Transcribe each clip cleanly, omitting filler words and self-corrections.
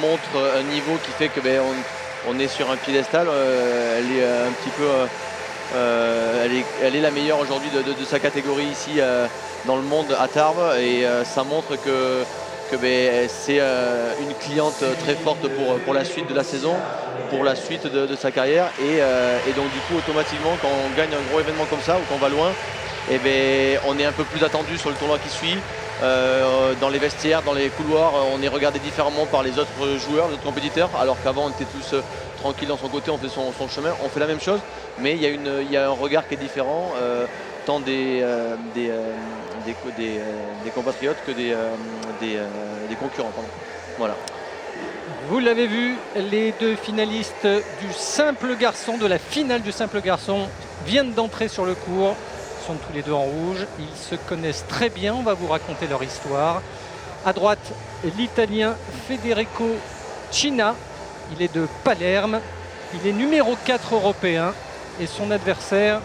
montre un niveau qui fait que on est sur un piédestal. Elle est un petit peu, elle est la meilleure aujourd'hui de sa catégorie ici dans le monde à Tarbes, et ça montre que c'est une cliente très forte pour la suite de la saison, pour la suite de sa carrière, et donc du coup automatiquement quand on gagne un gros événement comme ça ou qu'on va loin, on est un peu plus attendu sur le tournoi qui suit. Dans les vestiaires, dans les couloirs, on est regardé différemment par les autres joueurs, les autres compétiteurs, alors qu'avant on était tous tranquilles dans son côté, on fait son chemin, on fait la même chose, mais il y a un regard qui est différent, tant des compatriotes que des concurrents. Pardon. Voilà. Vous l'avez vu, les deux finalistes du simple garçon, de la finale du simple garçon, viennent d'entrer sur le court. Ils sont tous les deux en rouge. Ils se connaissent très bien. On va vous raconter leur histoire. À droite, l'Italien Federico Cina. Il est de Palerme. Il est numéro 4 européen. Et son adversaire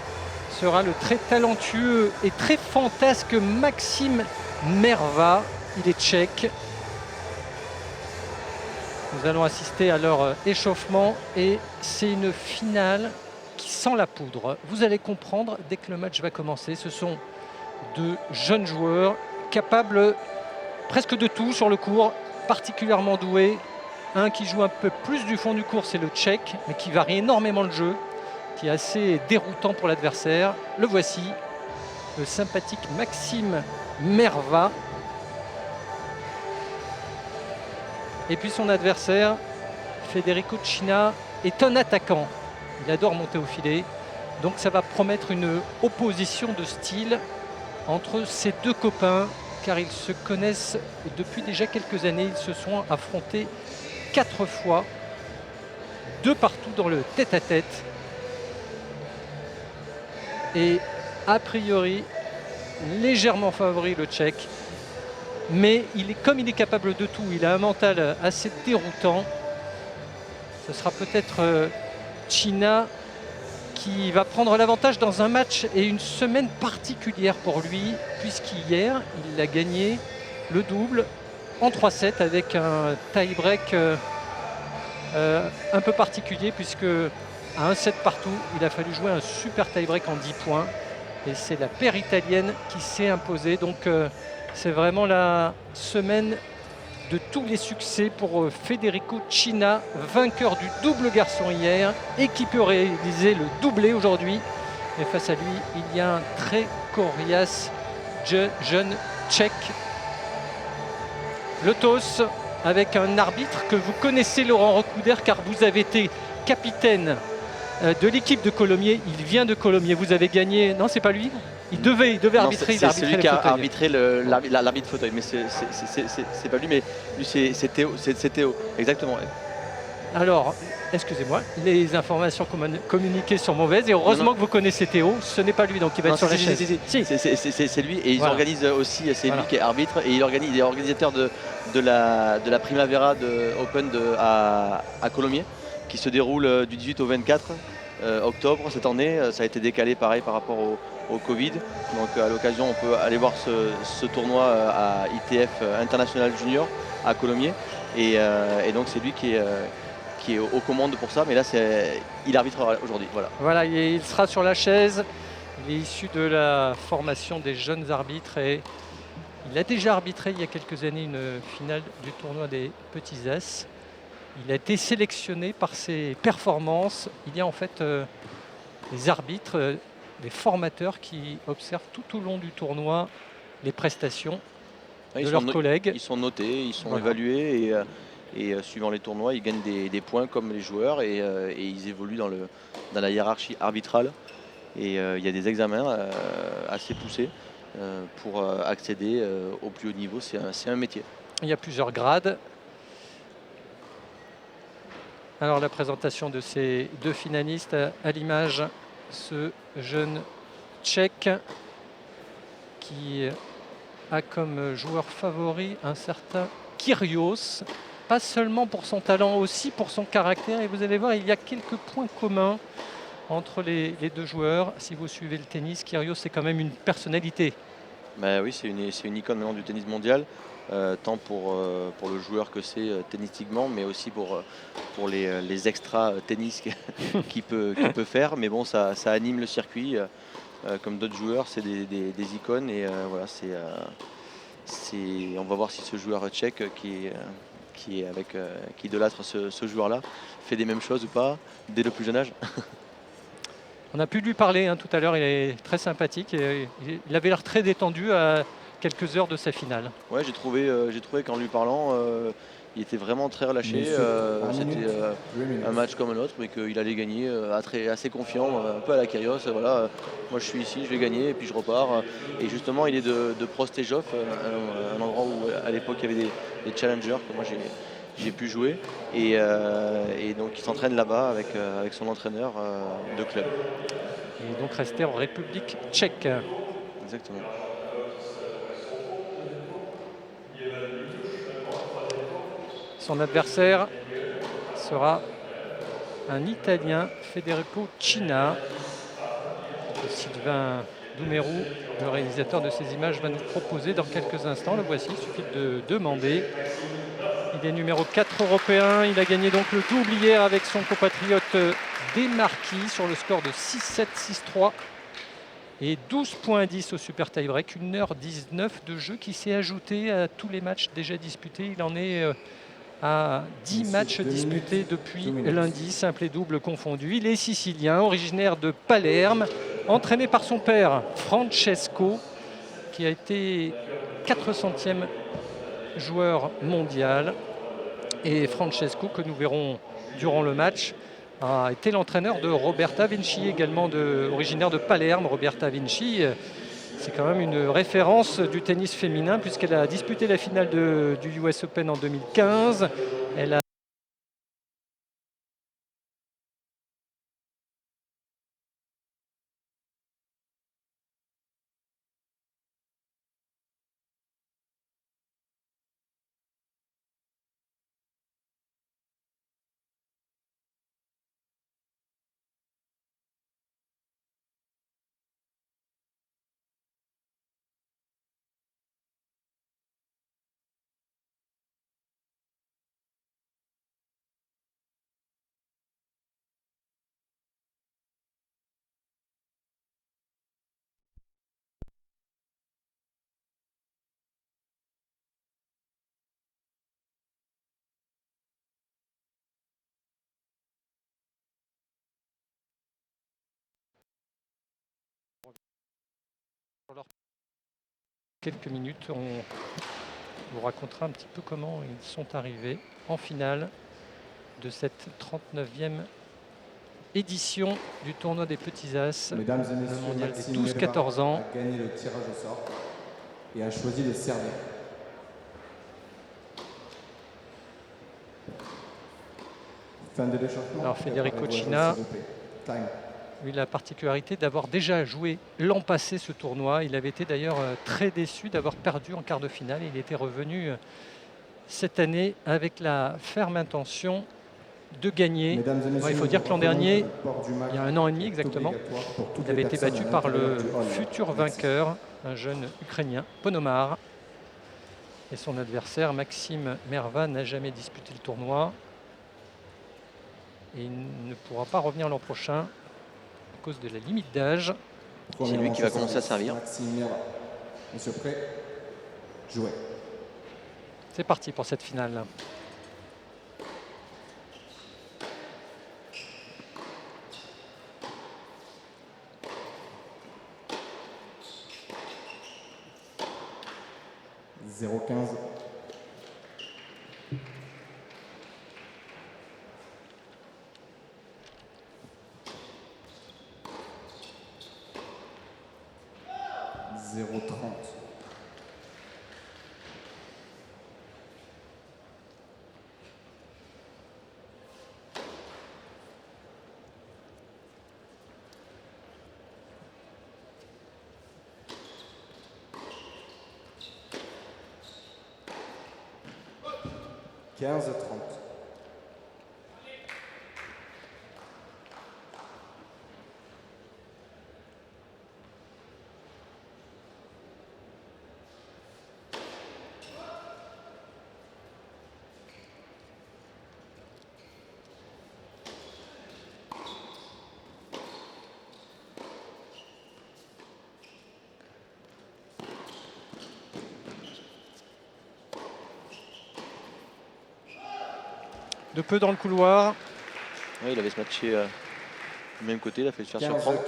sera le très talentueux et très fantasque Maxime Merva. Il est tchèque. Nous allons assister à leur échauffement et c'est une finale qui sent la poudre. Vous allez comprendre dès que le match va commencer. Ce sont de jeunes joueurs capables presque de tout sur le court, particulièrement doués. Un qui joue un peu plus du fond du court, c'est le Tchèque, mais qui varie énormément le jeu, qui est assez déroutant pour l'adversaire. Le voici, le sympathique Maxime Merva. Et puis son adversaire, Federico Cina, est un attaquant. Il adore monter au filet. Donc ça va promettre une opposition de style entre ces deux copains, car ils se connaissent depuis déjà quelques années. Ils se sont affrontés 4 fois, 2 partout dans le tête-à-tête. Et a priori, légèrement favori le Tchèque. Mais comme il est capable de tout, il a un mental assez déroutant. Ce sera peut-être Cina qui va prendre l'avantage dans un match et une semaine particulière pour lui, puisqu'hier, il a gagné le double en 3-7 avec un tie-break un peu particulier, puisque à un set partout, il a fallu jouer un super tie-break en 10 points. Et c'est la paire italienne qui s'est imposée. Donc c'est vraiment la semaine de tous les succès pour Federico Cina, vainqueur du double garçon hier et qui peut réaliser le doublé aujourd'hui. Et face à lui, il y a un très coriace jeune tchèque. Le toss avec un arbitre que vous connaissez, Laurent Recouder, car vous avez été capitaine de l'équipe de Colomiers. Il vient de Colomiers. Vous avez gagné. Non, c'est pas lui. Il devait arbitrer. C'est celui qui a arbitré l'arbitre fauteuil, mais c'est pas lui, mais lui c'est Théo, exactement. Alors, excusez-moi, les informations communiquées sont mauvaises et heureusement que vous connaissez Théo, ce n'est pas lui, donc il va être sur la chaise. C'est lui, et ils organisent aussi, c'est lui qui est arbitre, et il est organisateur de la Primavera Open à Colomiers, qui se déroule du 18 au 24 octobre cette année. Ça a été décalé pareil par rapport au Covid, donc à l'occasion on peut aller voir ce tournoi à ITF International Junior à Colomiers, et donc c'est lui qui est aux commandes pour ça, mais là il arbitrera aujourd'hui. Voilà, il sera sur la chaise. Il est issu de la formation des jeunes arbitres et il a déjà arbitré il y a quelques années une finale du tournoi des Petits As. Il a été sélectionné par ses performances. Il y a en fait des arbitres, des formateurs qui observent tout au long du tournoi les prestations de leurs collègues. Ils sont notés, ils sont évalués, et suivant les tournois, ils gagnent des points comme les joueurs, et ils évoluent dans la hiérarchie arbitrale. Et il y a des examens assez poussés pour accéder au plus haut niveau. C'est un métier. Il y a plusieurs grades. Alors la présentation de ces deux finalistes, à l'image, ce jeune tchèque qui a comme joueur favori un certain Kyrgios, pas seulement pour son talent, aussi pour son caractère. Et vous allez voir, il y a quelques points communs entre les deux joueurs. Si vous suivez le tennis, Kyrgios c'est quand même une personnalité. Bah oui, c'est une icône maintenant du tennis mondial, tant pour le joueur que c'est tennistiquement, mais aussi pour les extra tennis qu'il peut faire. Mais bon, ça anime le circuit, comme d'autres joueurs, c'est des icônes. Et voilà, on va voir si ce joueur tchèque qui idolâtre ce joueur-là fait des mêmes choses ou pas dès le plus jeune âge. On a pu lui parler tout à l'heure, il est très sympathique et il avait l'air très détendu à quelques heures de sa finale. Ouais, j'ai trouvé qu'en lui parlant, il était vraiment très relâché. C'était un match comme un autre, mais qu'il allait gagner, assez confiant, un peu à la Kyrgios. Voilà, moi je suis ici, je vais gagner, et puis je repars. Et justement, il est de Prostejov, un endroit où à l'époque il y avait des challengers que moi j'ai pu jouer. Et donc il s'entraîne là-bas avec son entraîneur de club. Il est donc resté en République tchèque. Exactement. Son adversaire sera un Italien, Federico Cina. Sylvain Doumerou, le réalisateur de ces images, va nous proposer dans quelques instants. Le voici, il suffit de demander. Il est numéro 4 européen. Il a gagné donc le double hier avec son compatriote Desmarquis sur le score de 6-7, 6-3 et 12,10 au super tie-break. 1h19 de jeu qui s'est ajouté à tous les matchs déjà disputés. Il en est à 10 matchs disputés depuis lundi, simple et double confondu. Il est sicilien, originaire de Palerme, entraîné par son père Francesco, qui a été 400e joueur mondial. Et Francesco, que nous verrons durant le match, a été l'entraîneur de Roberta Vinci, également originaire de Palerme. Roberta Vinci, c'est quand même une référence du tennis féminin puisqu'elle a disputé la finale du US Open en 2015. Elle a quelques minutes, on vous racontera un petit peu comment ils sont arrivés en finale de cette 39e édition du tournoi des Petits As, Mesdames et le messieurs, mondial des Maxime 12-14 ans. a gagné le tirage au sort et a choisi de servir. Fin de l'échauffement. Alors Federico Cina, lui, la particularité d'avoir déjà joué l'an passé ce tournoi. Il avait été d'ailleurs très déçu d'avoir perdu en quart de finale. Il était revenu cette année avec la ferme intention de gagner. Il faut dire que l'an dernier, il y a un an et demi exactement, il avait été battu par le futur vainqueur, un jeune Ukrainien, Ponomar. Et son adversaire, Maxime Merva, n'a jamais disputé le tournoi. Et il ne pourra pas revenir l'an prochain à cause de la limite d'âge. C'est lui qui va commencer à servir. Maxime Merva. Monsieur prêt, jouez. C'est parti pour cette finale. « 0-15. « 0-30. » 15-30. de peu dans le couloir. Ouais, il avait se matché du même côté, il a fait se faire 15-40. surprendre.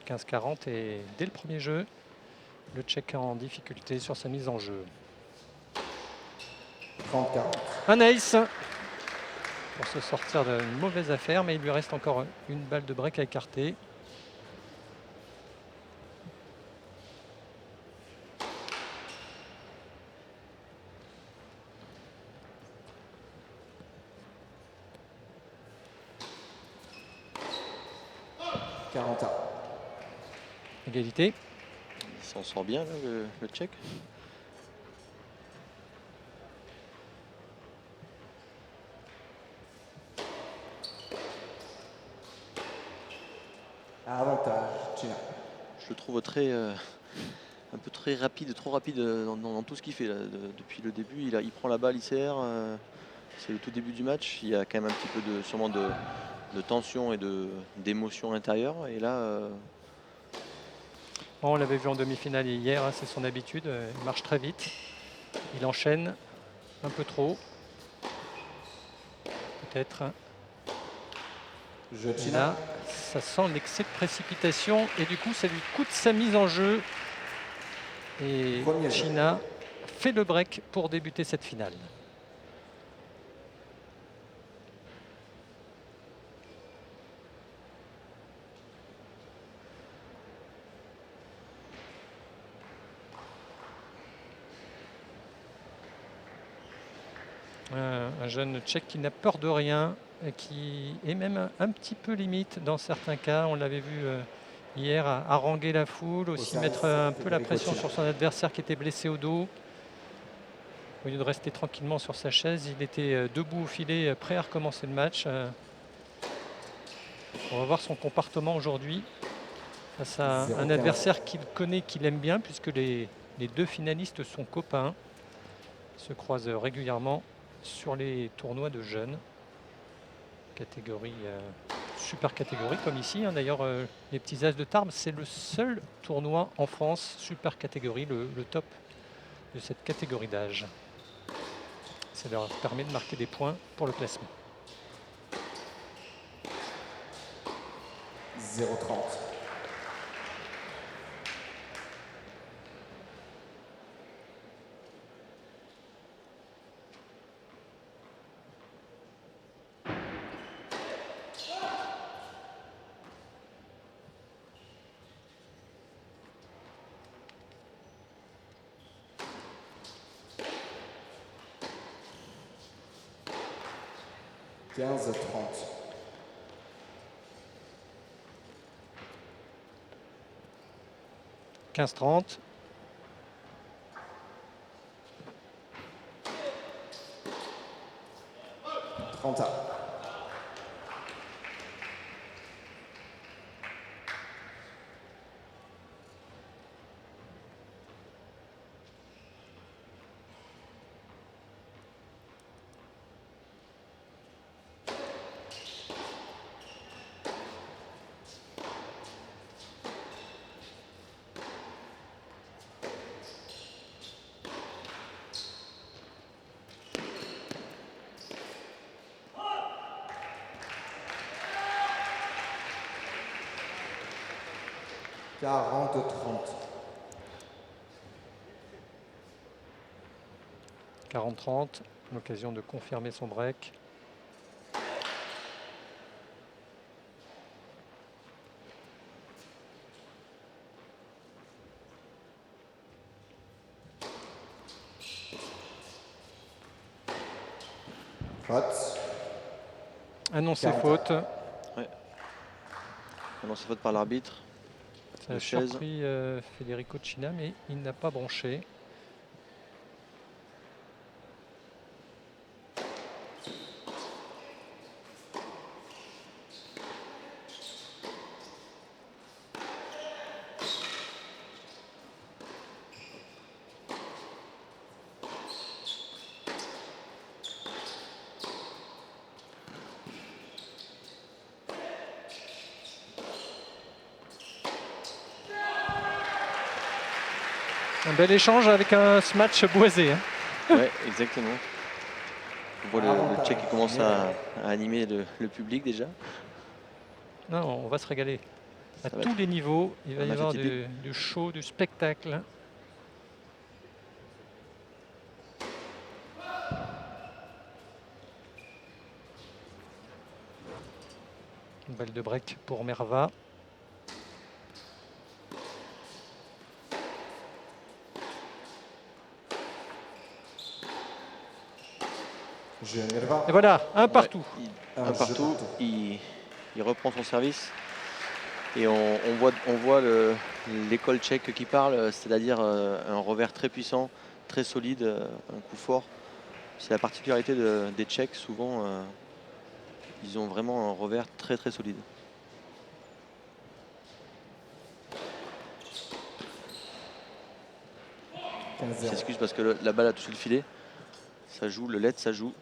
15-40 et dès le premier jeu, le Tchèque en difficulté sur sa mise en jeu. 30-40. Un ace pour se sortir d'une mauvaise affaire, mais il lui reste encore une balle de break à écarter. Égalité. Il s'en sort bien, là, le Tchèque. Avantage, China. Je le trouve un peu très rapide, trop rapide dans tout ce qu'il fait là. Depuis le début. Il prend la balle, il sert. C'est le tout début du match. Il y a quand même un petit peu sûrement de tension et d'émotion intérieure. Et là, On l'avait vu en demi-finale hier, hein, c'est son habitude. Il marche très vite. Il enchaîne un peu trop. Peut-être. Jeu China. Là, ça sent l'excès de précipitation et du coup, ça lui coûte sa mise en jeu. Et Premier jeu. China fait le break pour débuter cette finale. Un jeune Tchèque qui n'a peur de rien, qui est même un petit peu limite dans certains cas. On l'avait vu hier à haranguer la foule, aussi service, mettre un peu la Federico pression China. sur son adversaire qui était blessé au dos. Au lieu de rester tranquillement sur sa chaise, il était debout au filet, prêt à recommencer le match. On va voir son comportement aujourd'hui face à un 0-15. adversaire qu'il connaît, qu'il aime bien, puisque les deux finalistes sont copains. Ils se croisent régulièrement sur les tournois de jeunes. Catégorie, super catégorie comme ici. Hein. D'ailleurs, les petits As de Tarbes, c'est le seul tournoi en France, super catégorie, le top de cette catégorie d'âge. Ça leur permet de marquer des points pour le classement. 0-30. « 15-30. 15-30. « 30. « 40-30. 40-30. L'occasion de confirmer son break. Faute. Annoncé 40. faute. alors c'est faute par l'arbitre. Ça a de chaise. surpris Federico China, mais il n'a pas bronché. Un bel échange avec ce match boisé. Hein. Ouais, exactement. On voit le Tchèque qui commence à animer le public déjà. Non, on va se régaler. À Ça va tous être les niveaux, il va un y match avoir atypique. du show, du spectacle. Une balle de break pour Merva. Jeu Merva. Et voilà, un partout. Ouais, Un un jeu partout. partout. Il reprend son service. Et on voit l'école tchèque qui parle, c'est-à-dire un revers très puissant, très solide, un coup fort. C'est la particularité des Tchèques, souvent ils ont vraiment un revers très très solide. 15-0. Il s'excuse parce que la balle a touché le filet. Ça joue, le LED ça joue.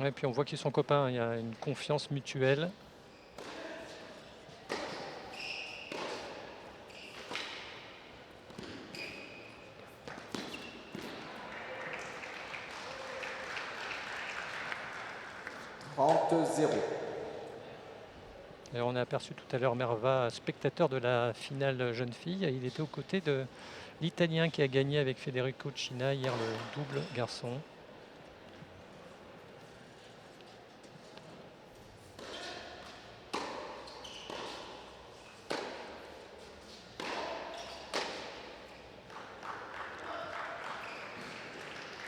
Et puis on voit qu'ils sont copains, il y a une confiance mutuelle. Et on a aperçu tout à l'heure Merva, spectateur de la finale jeune fille. Il était aux côtés de l'Italien qui a gagné avec Federico Cina hier le double garçon.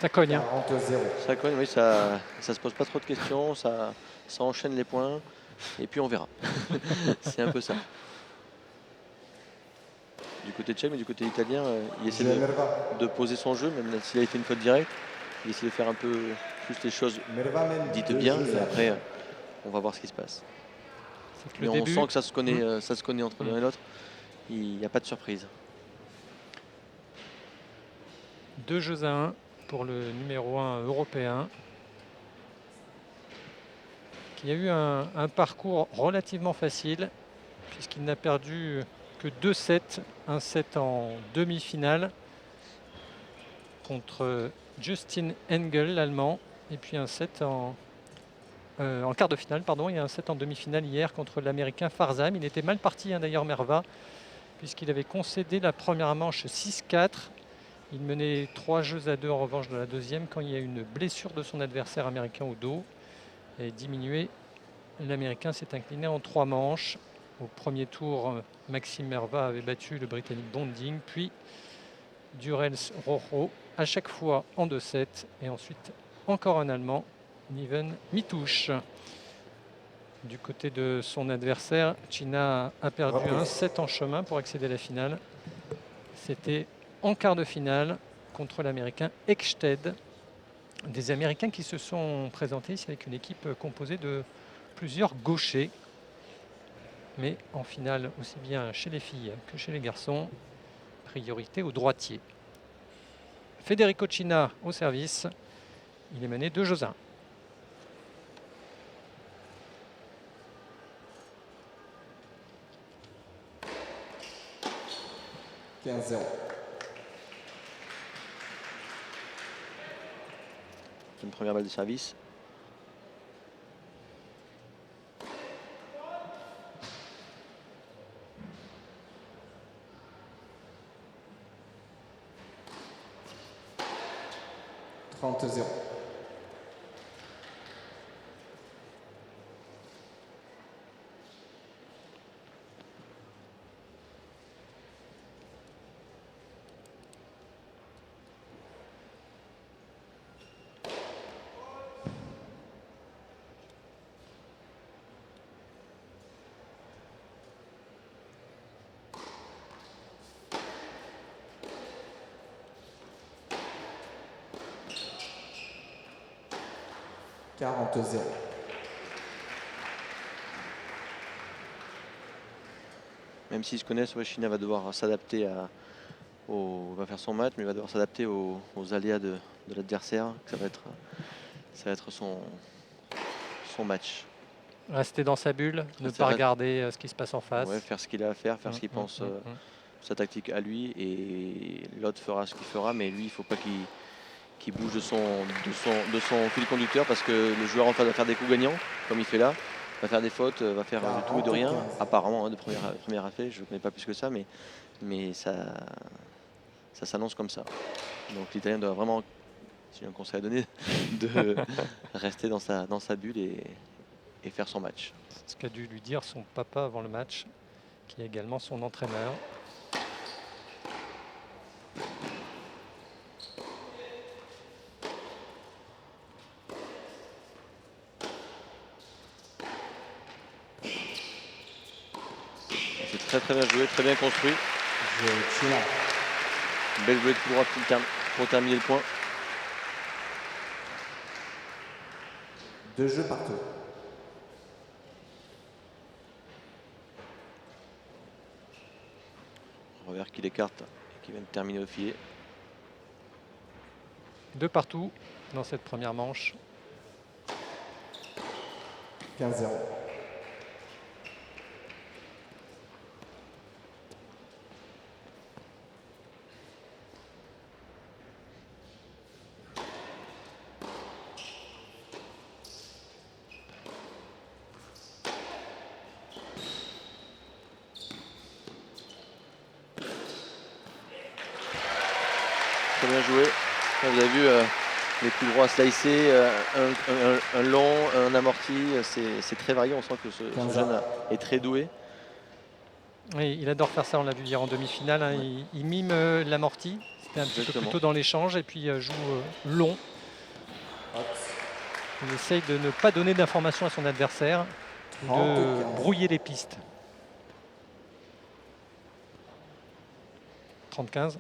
Ça cogne. 40-0. Ça cogne, oui, ça se pose pas trop de questions, ça enchaîne les points et puis on verra. C'est un peu ça. Du côté tchèque, mais du côté italien, il essaie Jeu Merva. de poser son jeu, même s'il a été une faute directe. Il essaie de faire un peu plus les choses Merva mène dites 2 bien, jeux et à après 1. on va voir ce qui se passe. C'est que Mais le on début, sent que ça se connaît entre l'un et l'autre. Il n'y a pas de surprise. 2 jeux à 1 pour le numéro 1 européen, qui a eu un parcours relativement facile, puisqu'il n'a perdu que 2 sets, un set en demi-finale contre Justin Engel, l'Allemand, et puis un set en quart de finale, pardon, et un set en demi-finale hier contre l'Américain Farzam. Il était mal parti d'ailleurs Merva, puisqu'il avait concédé la première manche 6-4. Il menait 3 jeux à 2 en revanche dans la deuxième quand il y a eu une blessure de son adversaire américain au dos. Et diminué, l'Américain s'est incliné en 3 manches. Au premier tour, Maxime Merva avait battu le Britannique Bonding, puis Durels Rojo, à chaque fois en 2-7. Et ensuite, encore un Allemand, Niven Mitouche. Du côté de son adversaire, Cina a perdu un set en chemin pour accéder à la finale. C'était en quart de finale contre l'Américain Ekstedt. Des Américains qui se sont présentés ici avec une équipe composée de plusieurs gauchers. Mais en finale, aussi bien chez les filles que chez les garçons, priorité aux droitiers. Federico Cina au service. Il est mené 2-1. 15-0. Une première balle de service. Trente-0. Quarante-0. Même s'ils se connaissent, ouais, China va devoir s'adapter va faire son match, mais il va devoir s'adapter aux aléas de l'adversaire. Ça va être son match. Rester dans sa bulle, ne Rester pas reste- regarder ce qui se passe en face. Ouais, faire ce qu'il a à faire, faire ce qu'il pense, sa tactique à lui, et l'autre fera ce qu'il fera, mais lui, il faut pas qui bouge de son fil conducteur parce que le joueur en face va faire des coups gagnants, comme il fait là, va faire des fautes, va faire de tout et de rien, apparemment, hein, de premier effet, je ne connais pas plus que ça, mais ça s'annonce comme ça. Donc l'Italien doit vraiment, si j'ai un conseil à donner, de rester dans sa bulle et faire son match. Ce qu'a dû lui dire son papa avant le match, qui est également son entraîneur. C'est très bien joué, très bien construit. Belle jouée de coup droit pour terminer le point. 2 jeux partout. Revers qui l'écarte et qui vient de terminer au filet. 2 partout dans cette première manche. 15-0. Très bien joué. Vous avez vu les coups droits slicés, un long, un amorti. C'est très varié. On sent que ce jeune est très doué. Oui, il adore faire ça, on l'a vu hier en demi-finale. Hein, Ouais. il mime l'amorti. C'était un petit peu plus tôt dans l'échange et puis joue long. Il essaye de ne pas donner d'informations à son adversaire, de brouiller les pistes. 30-15.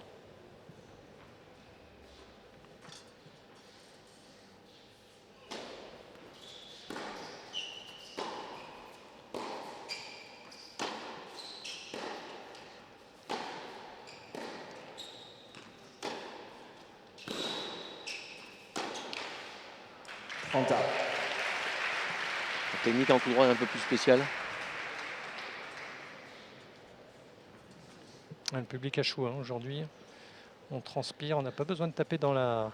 La technique en coup droit est un peu plus spéciale. Le public a chaud hein, aujourd'hui. On transpire, on n'a pas besoin de taper dans la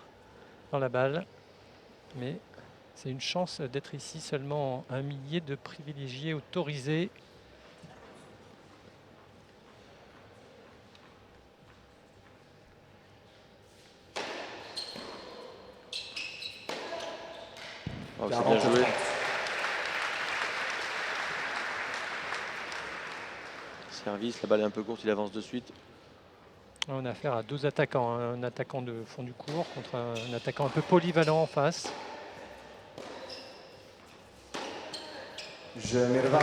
balle. Mais c'est une chance d'être ici, seulement un millier de privilégiés autorisés. Oh, c'est bien joué. Service, la balle est un peu courte, il avance de suite. On a affaire à 2 attaquants, hein. Un attaquant de fond du court contre un attaquant un peu polyvalent en face.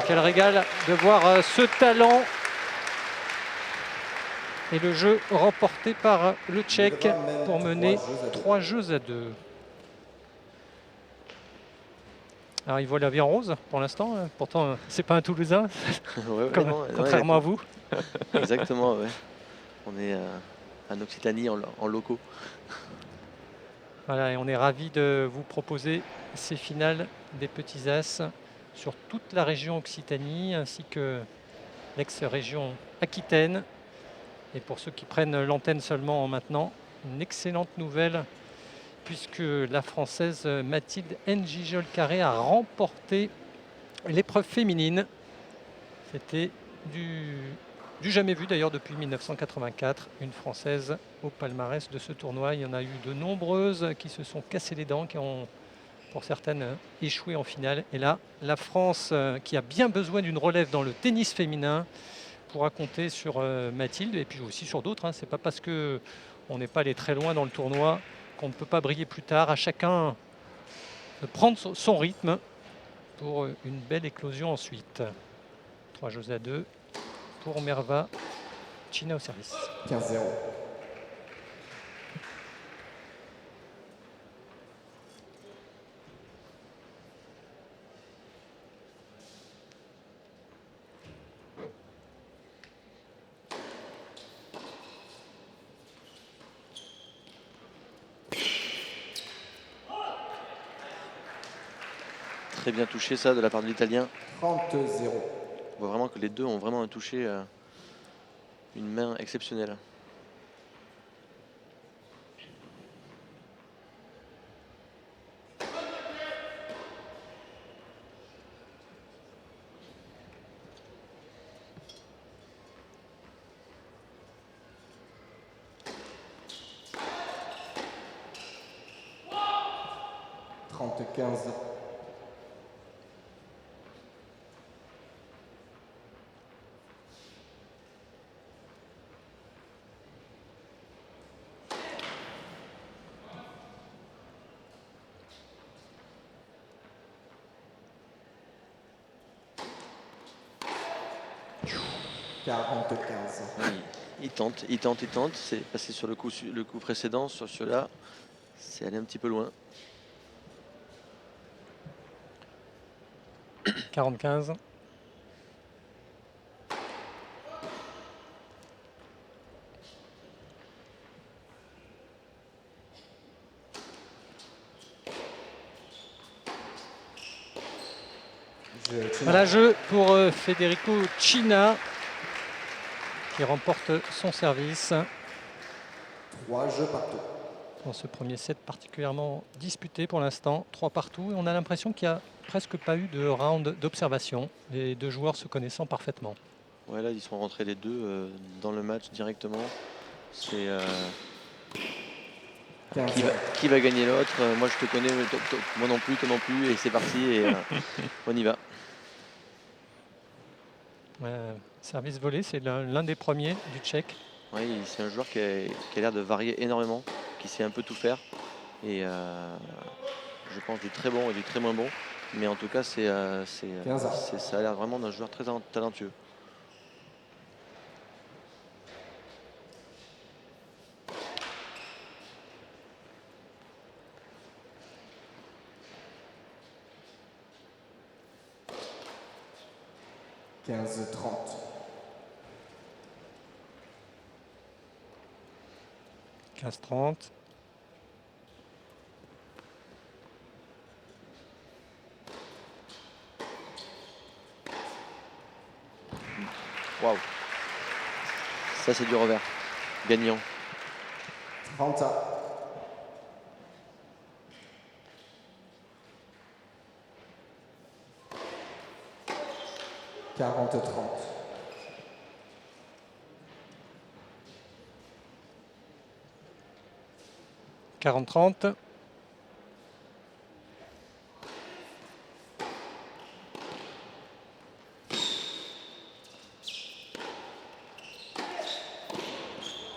Quel régal de voir ce talent. Et le jeu remporté par le Tchèque pour mener 3-2. Alors il voit la vie en rose pour l'instant, hein. Pourtant c'est pas un Toulousain, contrairement à vous. Exactement, ouais. On est en Occitanie en locaux. Voilà, et on est ravis de vous proposer ces finales des petits as sur toute la région Occitanie ainsi que l'ex-région Aquitaine. Et pour ceux qui prennent l'antenne seulement maintenant, une excellente nouvelle puisque la Française Mathilde N'Gijol-Carré a remporté l'épreuve féminine. C'était du jamais vu d'ailleurs depuis 1984, une Française au palmarès de ce tournoi. Il y en a eu de nombreuses qui se sont cassées les dents, qui ont pour certaines échoué en finale. Et là, la France qui a bien besoin d'une relève dans le tennis féminin pourra compter sur Mathilde et puis aussi sur d'autres. Hein. C'est pas parce qu'on n'est pas allé très loin dans le tournoi qu'on ne peut pas briller plus tard. À chacun de prendre son rythme pour une belle éclosion ensuite. 3-2 pour Merva China au service. 15-0. Très bien touché ça de la part de l'Italien. 30-0. On voit vraiment que les deux ont vraiment un touché, une main exceptionnelle. 30-15. Il tente, il tente, il tente. C'est passé sur le coup précédent, sur celui-là. C'est allé un petit peu loin. 40-15. Voilà, jeu pour Federico Cina qui remporte son service. 3 jeux partout. Dans ce premier set particulièrement disputé pour l'instant, 3 partout. Et on a l'impression qu'il n'y a presque pas eu de round d'observation, les deux joueurs se connaissant parfaitement. Ouais, là, ils sont rentrés les deux dans le match directement. C'est qui va gagner l'autre. Moi, je te connais, moi non plus, toi non plus. Et c'est parti, et on y va. Service volé, c'est l'un des premiers du Tchèque. Oui, c'est un joueur qui a l'air de varier énormément, qui sait un peu tout faire. Et je pense du très bon et du très moins bon. Mais en tout cas, ça a l'air vraiment d'un joueur très talentueux. « 15-30. 15-30. Waouh. Ça, c'est du revers. Gagnant. 30. 40-30. 40-30.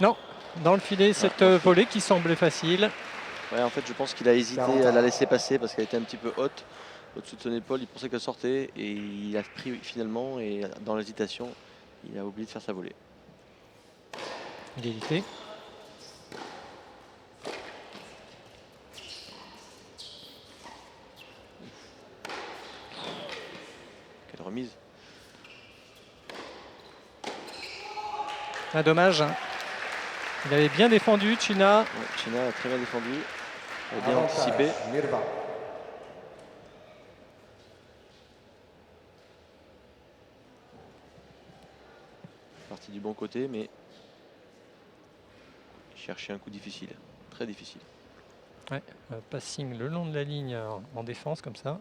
Non, dans le filet, cette volée qui semblait facile. Ouais, en fait, je pense qu'il a hésité à la laisser passer parce qu'elle était un petit peu haute au-dessus de son épaule. Il pensait qu'elle sortait et il a pris finalement. Et dans l'hésitation, il a oublié de faire sa volée. Égalité. Quelle remise. Ah, dommage. Il avait bien défendu, Cina. Ouais, Cina a très bien défendu. Il a bien anticipé. Mirva. Parti du bon côté, mais il cherchait un coup difficile. Très difficile. Ouais, passing le long de la ligne en défense comme ça.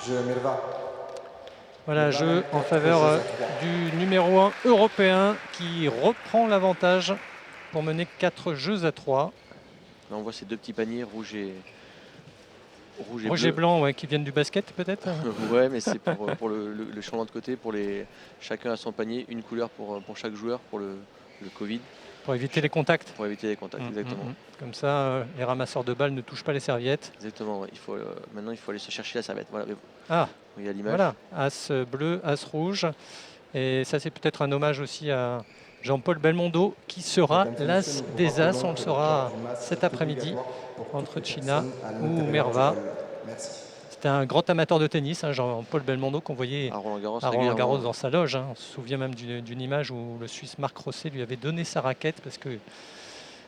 Jeu Mirva. Voilà, jeu en faveur du numéro 1 européen qui reprend l'avantage pour mener 4 jeux à 3. Là, on voit ces deux petits paniers rouge et et blanc, ouais, qui viennent du basket peut-être. Ouais, mais c'est pour le changement de côté, chacun a son panier, une couleur pour chaque joueur pour le Covid. Pour éviter les contacts. Pour éviter les contacts, exactement. Comme ça, les ramasseurs de balles ne touchent pas les serviettes. Exactement, ouais. Maintenant il faut aller se chercher la serviette. Voilà. Ah, il y a l'image. Voilà, as bleu, as rouge. Et ça, c'est peut-être un hommage aussi à Jean-Paul Belmondo, qui sera l'as des as. On le saura cet après-midi entre Cina ou Merva. C'était un grand amateur de tennis, hein, Jean-Paul Belmondo, qu'on voyait à Roland-Garros dans sa loge. Hein. On se souvient même d'une image où le Suisse Marc Rosset lui avait donné sa raquette parce que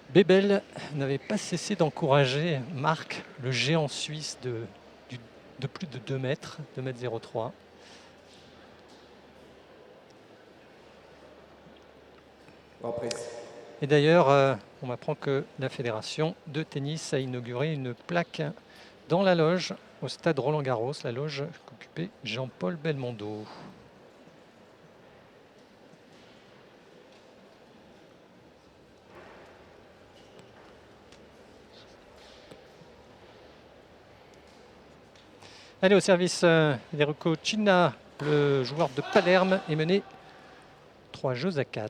Bébel n'avait pas cessé d'encourager Marc, le géant suisse de plus de 2 mètres, 2,03 m. Et d'ailleurs, on m'apprend que la fédération de tennis a inauguré une plaque dans la loge au stade Roland-Garros, la loge qu'occupait Jean-Paul Belmondo. Allez, au service Federico Cina, le joueur de Palerme, est mené 3-4.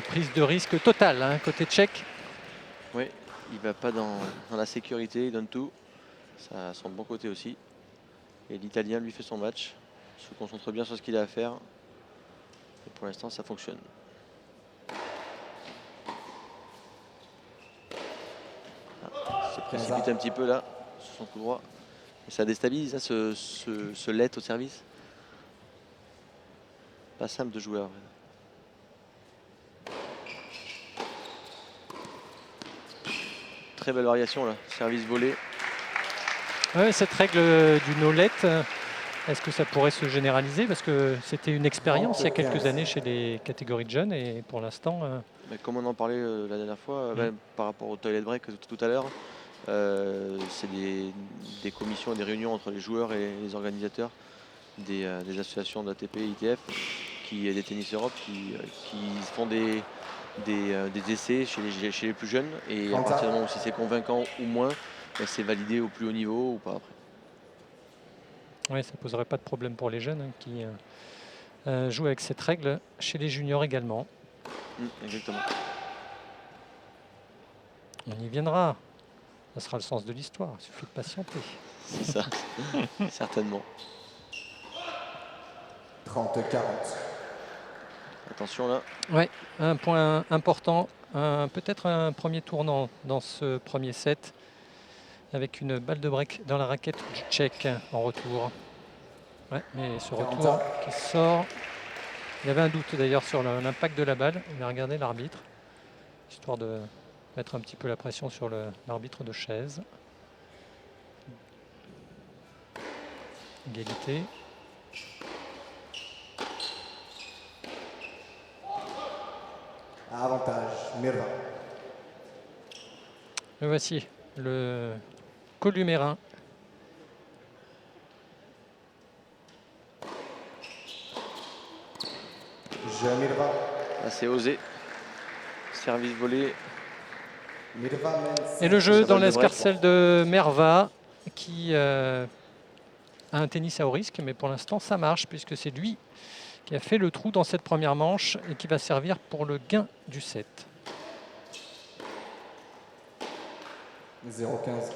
Prise de risque totale, hein, côté tchèque. Oui, il va pas dans la sécurité, il donne tout. Ça a son bon côté aussi. Et l'Italien lui fait son match, se concentre bien sur ce qu'il a à faire. Et pour l'instant, ça fonctionne. Il se précipite un petit peu là, sur son coup droit. Et ça déstabilise hein, ce let au service. Pas simple de jouer. Très belle variation là, service volé. Ouais, cette règle du no-let, est-ce que ça pourrait se généraliser? Parce que c'était une expérience il y a quelques années chez les catégories de jeunes et pour l'instant... Mais comme on en parlait la dernière fois, par rapport au toilet break tout à l'heure, c'est des commissions et des réunions entre les joueurs et les organisateurs des associations d'ATP et ITF, des Tennis Europe, qui font des essais chez les plus jeunes. Et à partir du moment où si c'est convaincant ou moins, c'est validé au plus haut niveau ou pas après. Oui, ça ne poserait pas de problème pour les jeunes hein, qui jouent avec cette règle chez les juniors également. Exactement. On y viendra. Ça sera le sens de l'histoire. Il suffit de patienter. C'est ça, certainement. 30-40. Attention là. Ouais, un point important. Peut-être un premier tournant dans ce premier set avec une balle de break dans la raquette du Tchèque en retour. Ouais, mais ce retour qui sort. Il y avait un doute d'ailleurs sur l'impact de la balle. On a regardé l'arbitre, histoire de mettre un petit peu la pression sur l'arbitre de chaise. Égalité. Avantage, Mirva. Le voici, le Columérin. Mirva. C'est osé. Service volé. Mirva mène Et le jeu dans de l'escarcelle de Merva qui a un tennis à haut risque, mais pour l'instant ça marche puisque c'est lui qui a fait le trou dans cette première manche et qui va servir pour le gain du set. 0-15.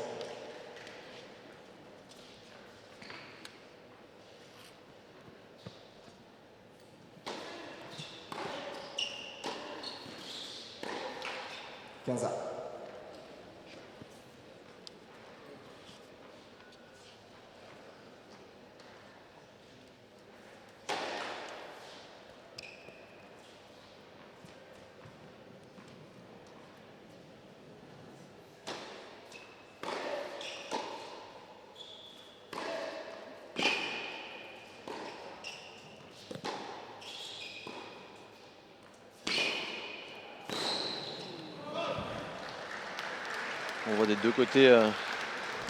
On voit des deux côtés un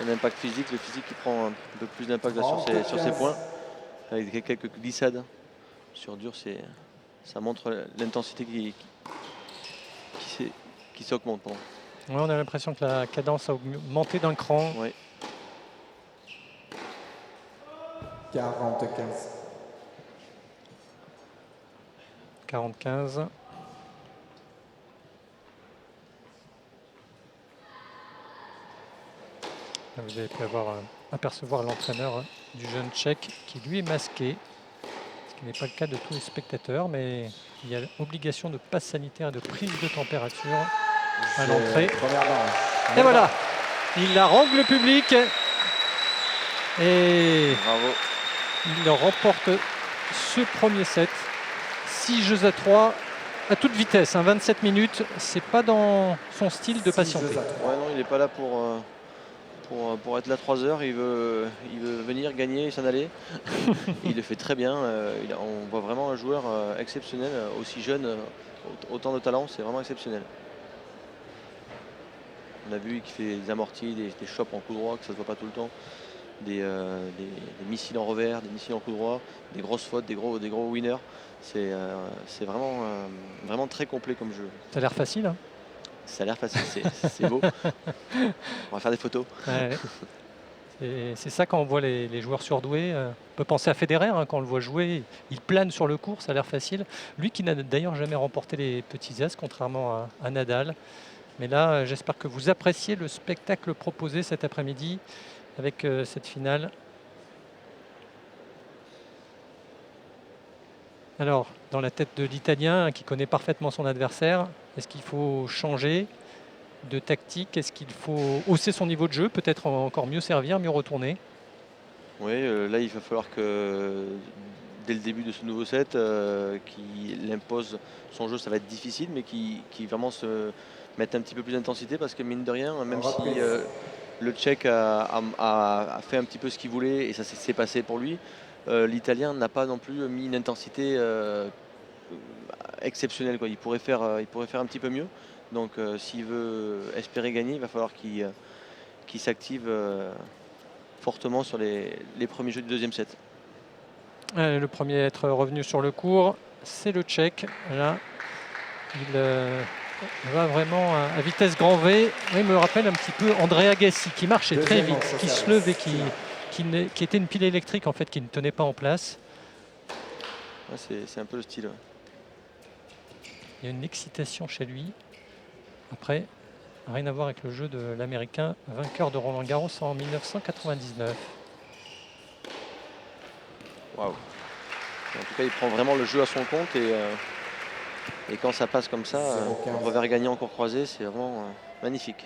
impact physique, le physique qui prend un peu plus d'impact sur ses points, avec quelques glissades sur dur, ça montre l'intensité qui s'augmente. Ouais, on a l'impression que la cadence a augmenté d'un cran. Ouais. 40-15. Vous avez pu apercevoir l'entraîneur du jeune Tchèque qui lui est masqué, ce qui n'est pas le cas de tous les spectateurs, mais il y a obligation de passe sanitaire et de prise de température à l'entrée. Et voilà, il harangue le public et bravo. Il remporte ce premier set. 6-3 à toute vitesse, 27 minutes, c'est pas dans son style de patienter. Ouais, non, il n'est pas là pour être là 3 heures, il veut venir gagner et s'en aller. Il le fait très bien, on voit vraiment un joueur exceptionnel, aussi jeune, autant de talent, c'est vraiment exceptionnel. On a vu qu'il fait des amortis, des chops en coup droit, que ça ne se voit pas tout le temps. Des missiles en revers, des missiles en coup droit, des grosses fautes, des gros winners. C'est vraiment très complet comme jeu. Ça a l'air facile, hein. Ça a l'air facile, c'est beau. On va faire des photos. Ouais. C'est ça quand on voit les joueurs surdoués. On peut penser à Federer, hein, quand on le voit jouer, il plane sur le court, ça a l'air facile. Lui qui n'a d'ailleurs jamais remporté les petits as, contrairement à Nadal. Mais là, j'espère que vous appréciez le spectacle proposé cet après-midi avec cette finale. Alors, dans la tête de l'Italien, qui connaît parfaitement son adversaire, est-ce qu'il faut changer de tactique? Est-ce qu'il faut hausser son niveau de jeu, peut-être encore mieux servir, mieux retourner? Oui, là il va falloir que dès le début de ce nouveau set, qu'il impose son jeu, ça va être difficile, mais qui vraiment se mette un petit peu plus d'intensité, parce que mine de rien, même si le Tchèque a fait un petit peu ce qu'il voulait et ça s'est passé pour lui, l'Italien n'a pas non plus mis une intensité exceptionnelle, quoi. Il pourrait faire un petit peu mieux. Donc s'il veut espérer gagner, il va falloir qu'il s'active fortement sur les premiers jeux du deuxième set. Le premier à être revenu sur le court, c'est le Tchèque. Là, il va vraiment à vitesse grand V. Il me rappelle un petit peu André Agassi, qui marchait très vite, qui se levait, qui était une pile électrique en fait, qui ne tenait pas en place. Ouais, c'est un peu le style. Ouais. Il y a une excitation chez lui. Après, rien à voir avec le jeu de l'Américain, vainqueur de Roland Garros en 1999. Waouh. En tout cas, il prend vraiment le jeu à son compte et quand ça passe comme ça, un revers gagnant encore croisé, c'est vraiment magnifique.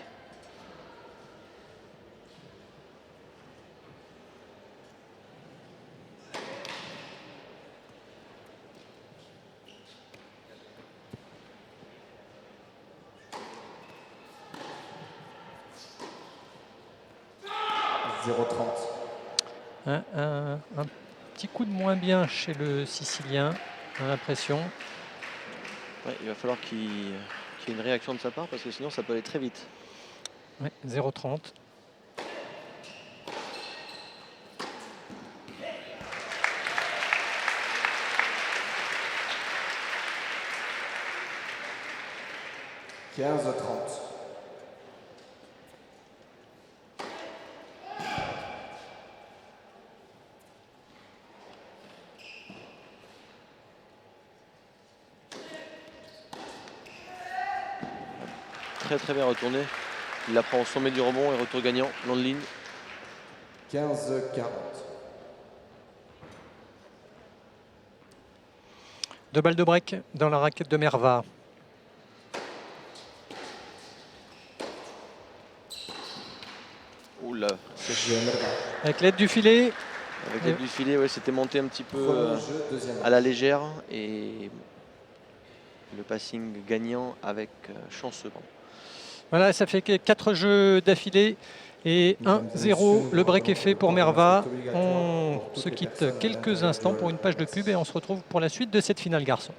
Un petit coup de moins bien chez le Sicilien, on a l'impression. Ouais, il va falloir qu'il y ait une réaction de sa part, parce que sinon ça peut aller très vite. Ouais, 0,30. Très bien retourné. Il la prend au sommet du rebond et retour gagnant, long de ligne. 15-40. Deux balles de break dans la raquette de Merva. Oula. Avec l'aide du filet. Avec l'aide du filet, ouais, c'était monté un petit peu à la légère et le passing gagnant avec chanceux. Voilà, ça fait 4 jeux d'affilée et 1-0. Le break est fait pour Merva. On se quitte quelques instants pour une page de pub et on se retrouve pour la suite de cette finale garçon.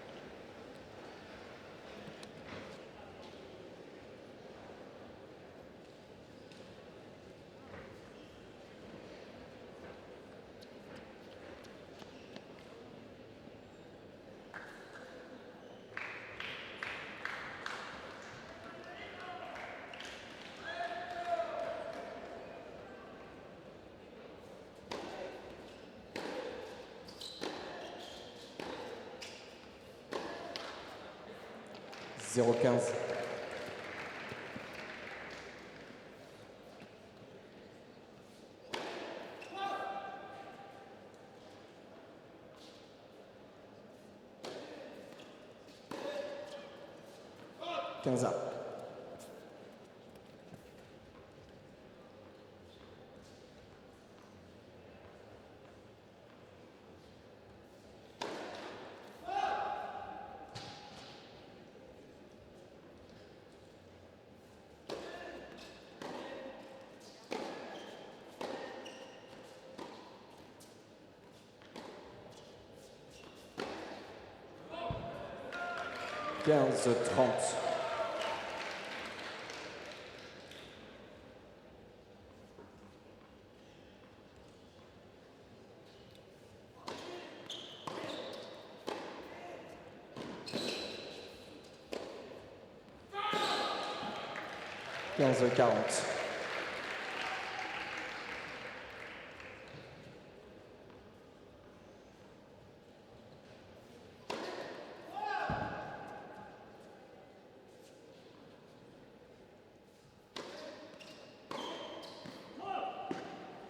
-0,15. Quinze. 15-30. 15-40.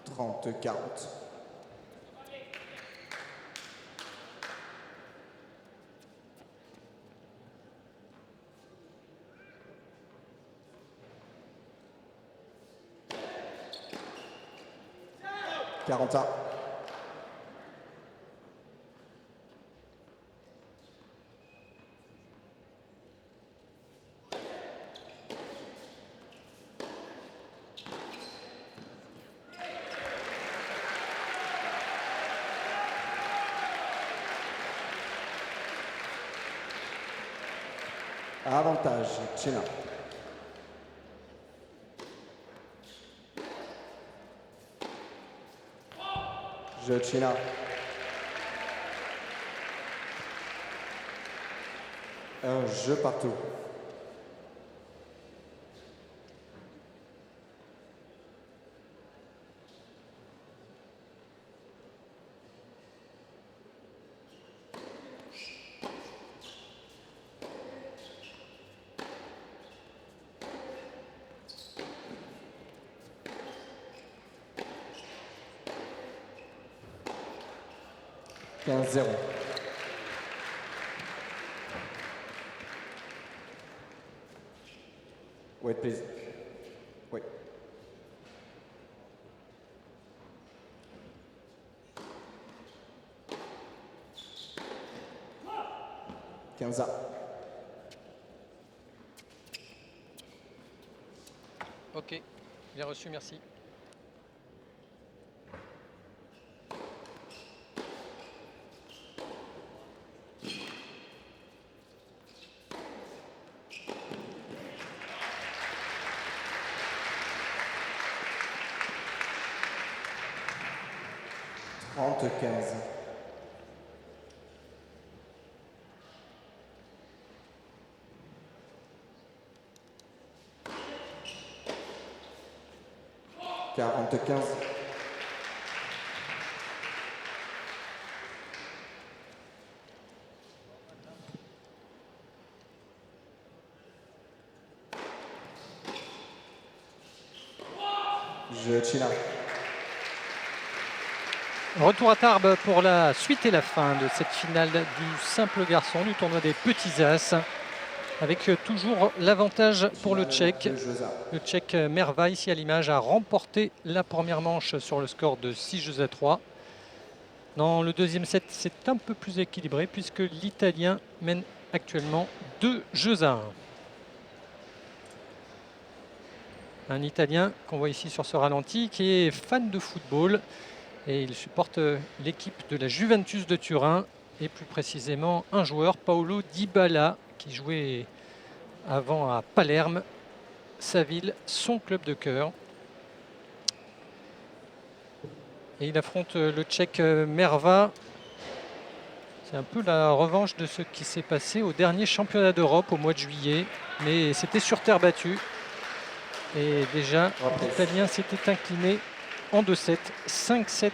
Trente 40. Quarante à. Avantage, China. Jeu China. Un jeu partout. Quinze 0. Wait, please. Wait. Quinze à. Ok, bien reçu, merci. Trente 15. Quarante 15. Jeu China. Retour à Tarbes pour la suite et la fin de cette finale du simple garçon du tournoi des petits as, avec toujours l'avantage pour le Tchèque. Le Tchèque Merva, ici à l'image, a remporté la première manche sur le score de 6 jeux à 3. Dans le deuxième set, c'est un peu plus équilibré puisque l'Italien mène actuellement 2 jeux à 1. Un Italien qu'on voit ici sur ce ralenti qui est fan de football et il supporte l'équipe de la Juventus de Turin et plus précisément un joueur, Paolo Dybala, qui jouait avant à Palerme, sa ville, son club de cœur. Et il affronte le Tchèque Merva. C'est un peu la revanche de ce qui s'est passé au dernier championnat d'Europe au mois de juillet, mais c'était sur terre battue. Et déjà, l'Italien s'était incliné en 2-7, 5-7,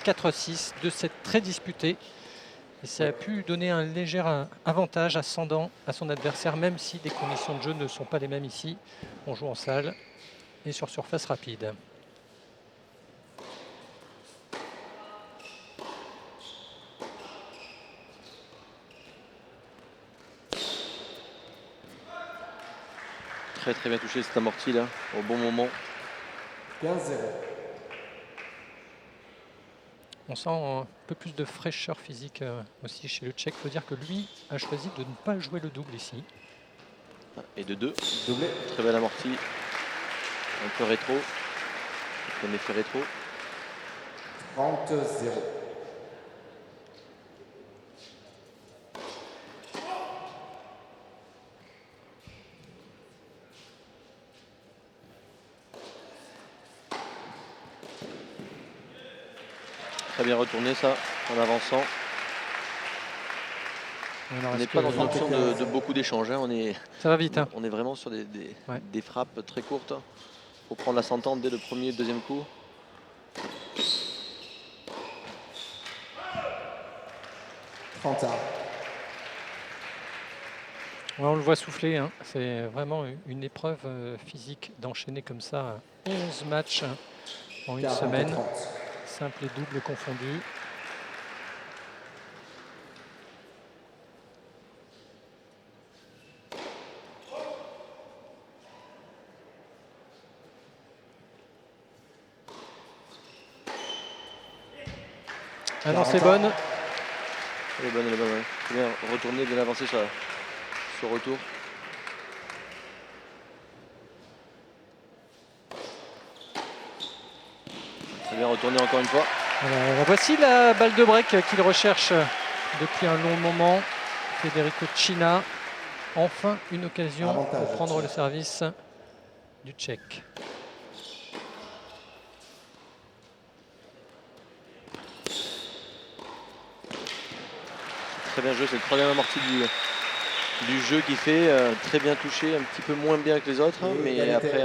4-6, 2-7 très disputés. Et ça a pu donner un léger avantage ascendant à son adversaire, même si les conditions de jeu ne sont pas les mêmes ici. On joue en salle et sur surface rapide. Très très bien touché cet amorti là, au bon moment. 15 0. On sent un peu plus de fraîcheur physique aussi chez le Tchèque. Il faut dire que lui a choisi de ne pas jouer le double ici. Et de 2. Doublé. Très belle amorti. Un peu rétro. Un effet rétro. 30 0. Très bien retourné ça, en avançant. Alors, On n'est est-ce pas que- dans une option de beaucoup d'échanges. Hein. Ça va vite. Hein. On est vraiment sur Ouais. des frappes très courtes pour prendre la sentence dès le premier et le deuxième coup. Ouais, on le voit souffler. Hein. C'est vraiment une épreuve physique d'enchaîner comme ça 11 matchs en une semaine, simple et double confondus. Ah non, c'est bonne. Elle est bonne, elle est bonne. Ouais. Faut bien retourner, bien avancer sur ce retour. Très bien retourné encore une fois. Voilà, voici la balle de break qu'il recherche depuis un long moment. Federico Cina. Enfin une occasion pour prendre le service du Tchèque. Très bien joué, c'est le troisième amorti du jeu qui fait. Très bien touché, un petit peu moins bien que les autres. Mais après,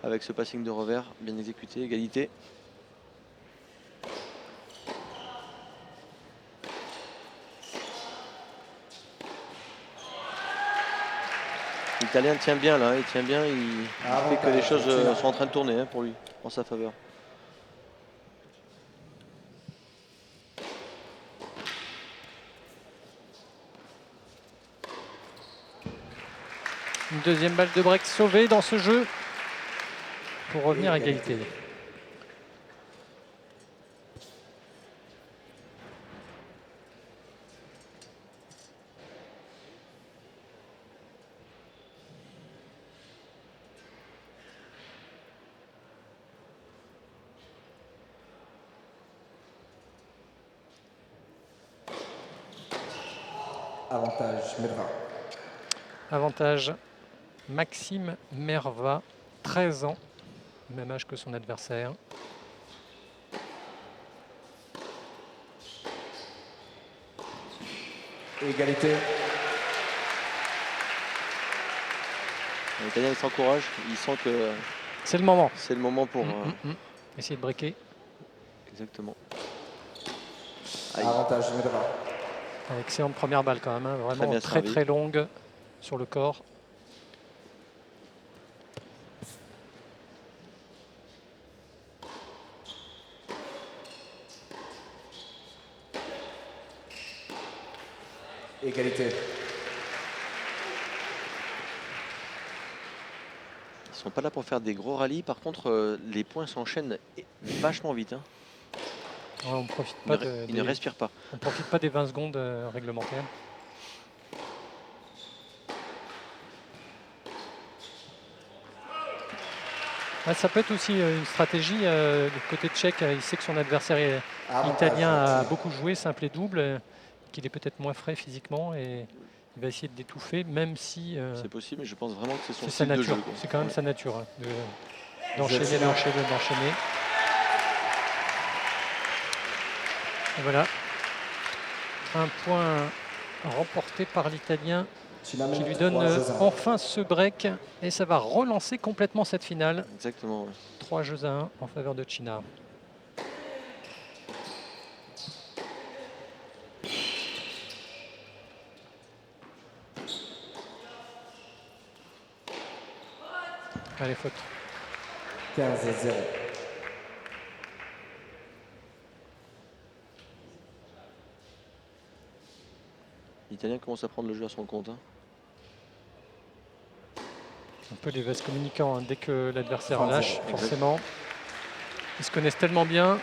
avec ce passing de revers, bien exécuté, égalité. L'Italien tient bien là, il tient bien, il fait que les choses sont en train de tourner pour lui, en sa faveur. Une deuxième balle de break sauvée dans ce jeu pour revenir à égalité. Avantage Merva. Avantage Maxime Merva, 13 ans, même âge que son adversaire. Égalité. L'Italien il s'encourage, il sent que c'est le moment. C'est le moment pour essayer de breaker. Exactement. Avantage Merva. Excellente première balle quand même, hein. Vraiment très longue sur le corps. Égalité. Ils sont pas là pour faire des gros rallyes. Par contre, les points s'enchaînent vachement vite. Hein. Ouais, on profite pas il ne respire pas. On ne profite pas des 20 secondes réglementaires. Ouais, ça peut être aussi une stratégie du côté tchèque. Il sait que son adversaire italien a beaucoup joué, simple et double, qu'il est peut-être moins frais physiquement et il va essayer de d'étouffer, même si... c'est possible, mais je pense vraiment que c'est son style style de jeu. C'est quand même sa nature hein, d'enchaîner, d'enchaîner. Et voilà, un point remporté par l'Italien qui lui donne enfin ce break et ça va relancer complètement cette finale. Exactement. Ouais. 3-1 en faveur de Cina. Allez, faute. 15-0. L'Italien commence à prendre le jeu à son compte. Hein. Un peu les vases communicants, hein. Dès que l'adversaire lâche, forcément. Ils se connaissent tellement bien.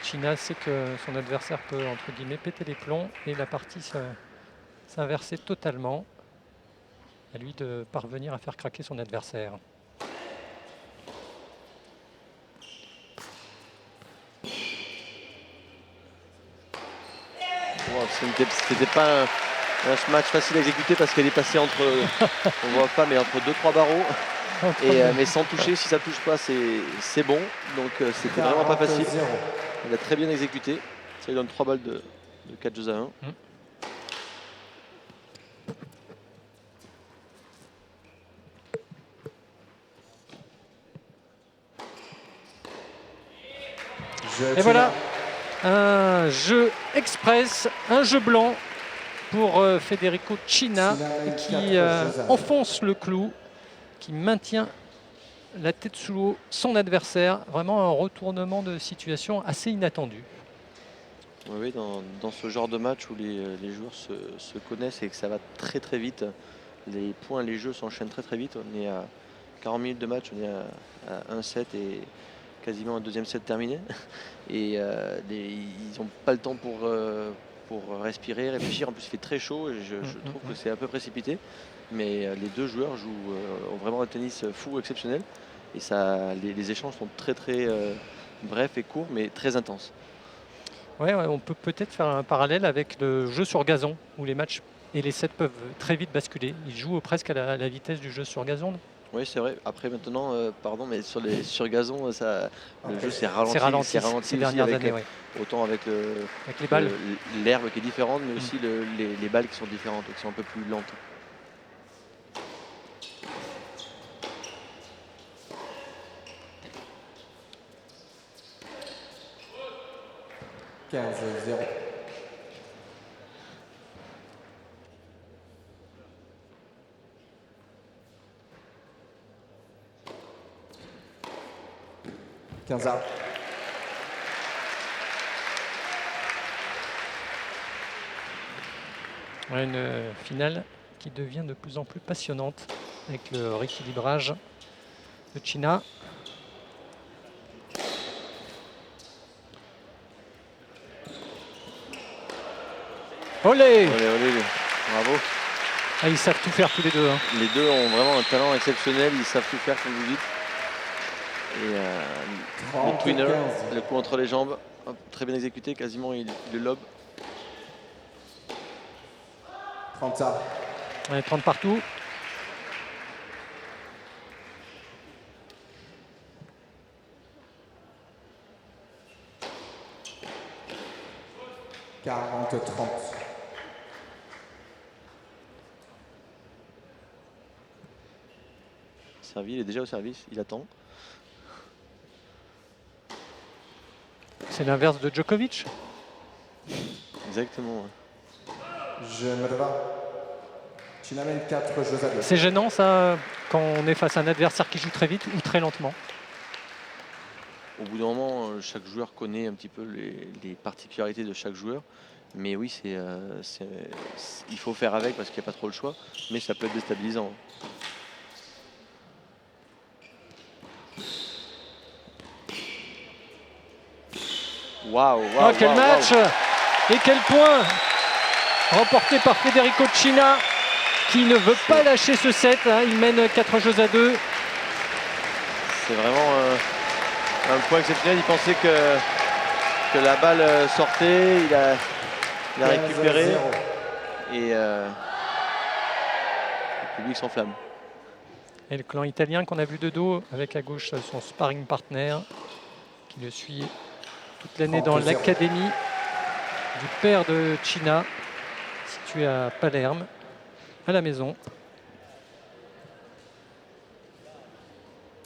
Cina sait que son adversaire peut, entre guillemets, péter les plombs et la partie s'inverser totalement. À lui de parvenir à faire craquer son adversaire. C'était pas un match facile à exécuter parce qu'elle est passée entre, on voit pas, mais entre 2-3 barreaux. Mais sans toucher, si ça touche pas, c'est bon. Donc c'était vraiment pas facile. Elle a très bien exécuté. Ça lui donne 3 balles de 4-1. Et voilà, un jeu express, un jeu blanc pour Federico Cina qui enfonce le clou, qui maintient la tête sous l'eau, son adversaire. Vraiment un retournement de situation assez inattendu. Oui, dans ce genre de match où les joueurs se connaissent et que ça va très très vite, les points, les jeux s'enchaînent très très vite. On est à 40 minutes de match, on est à un set et quasiment un deuxième set terminé. Et ils n'ont pas le temps pour respirer, réfléchir. En plus, il fait très chaud et je trouve que c'est un peu précipité. Mais les deux joueurs ont vraiment un tennis fou, exceptionnel. Et les échanges sont très très brefs et courts, mais très intenses. Ouais, on peut peut-être faire un parallèle avec le jeu sur gazon, où les matchs et les sets peuvent très vite basculer. Ils jouent presque à la vitesse du jeu sur gazon. Oui, c'est vrai. Après, maintenant, pardon, mais sur gazon, le jeu s'est ralenti. C'est ralenti ces dernières années, oui. Autant avec les balles. L'herbe qui est différente, mais aussi les balles qui sont différentes, qui sont un peu plus lentes. « 15-0. Une finale qui devient de plus en plus passionnante avec le rééquilibrage de Cina. Olé! Bravo. Ah, ils savent tout faire tous les deux. Hein. Les deux ont vraiment un talent exceptionnel, ils savent tout faire comme vous dites. Et le twinner, le coup entre les jambes, hop, très bien exécuté, quasiment il le lobe. 30. Ouais, 30 partout. « 40-30. » Servi, il est déjà au service, il attend. C'est l'inverse de Djokovic. Exactement. Je me devais. Tu n'amènes 4 jeux à 2. C'est gênant ça quand on est face à un adversaire qui joue très vite ou très lentement. Au bout d'un moment, chaque joueur connaît un petit peu les particularités de chaque joueur. Mais oui, il faut faire avec parce qu'il n'y a pas trop le choix. Mais ça peut être déstabilisant. Waouh, quel match! Et quel point remporté par Federico Cina qui ne veut pas lâcher ce set. Hein. Il mène 4 jeux à 2. C'est vraiment un point exceptionnel. Il pensait que la balle sortait. Il a récupéré. Et le public s'enflamme. Et le clan italien qu'on a vu de dos avec à gauche son sparring partner qui le suit toute l'année dans l'académie du père de Cina, situé à Palerme, à la maison.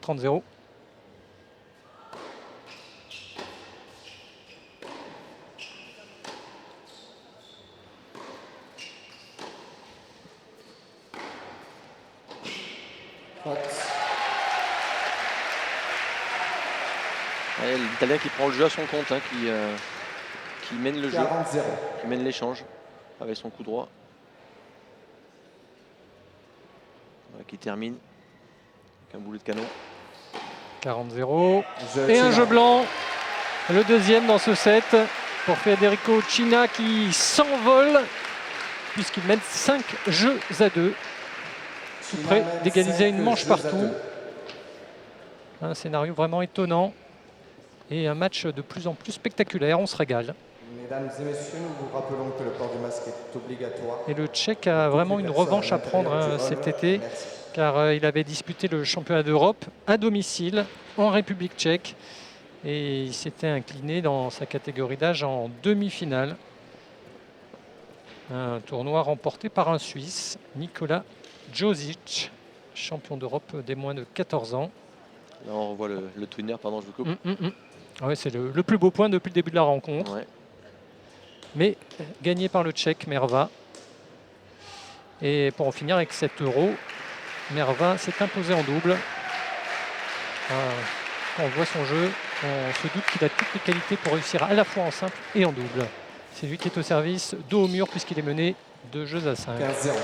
30-0. L'Italien qui prend le jeu à son compte, hein, qui mène le jeu, 40-0. qui mène l'échange avec son coup droit. Voilà, qui termine avec un boulet de canon. 40-0. Et un jeu blanc. Le deuxième dans ce set pour Federico Cina qui s'envole puisqu'il mène 5 jeux à 2. Tout près d'égaliser une manche partout. Un scénario vraiment étonnant. Et un match de plus en plus spectaculaire, on se régale. Mesdames et messieurs, nous vous rappelons que le port du masque est obligatoire. Et le Tchèque a vraiment une revanche à prendre cet été, car il avait disputé le championnat d'Europe à domicile en République tchèque. Et il s'était incliné dans sa catégorie d'âge en demi-finale. Un tournoi remporté par un Suisse, Nikola Jozic, champion d'Europe des moins de 14 ans. Là, on revoit le twinner, pardon, je vous coupe. Ouais, c'est le plus beau point depuis le début de la rencontre. Ouais. Mais gagné par le Tchèque Merva. Et pour en finir avec 7 euros, Merva s'est imposé en double. Quand on voit son jeu, on se doute qu'il a toutes les qualités pour réussir à la fois en simple et en double. C'est lui qui est au service, dos au mur puisqu'il est mené 2-5. 15-0.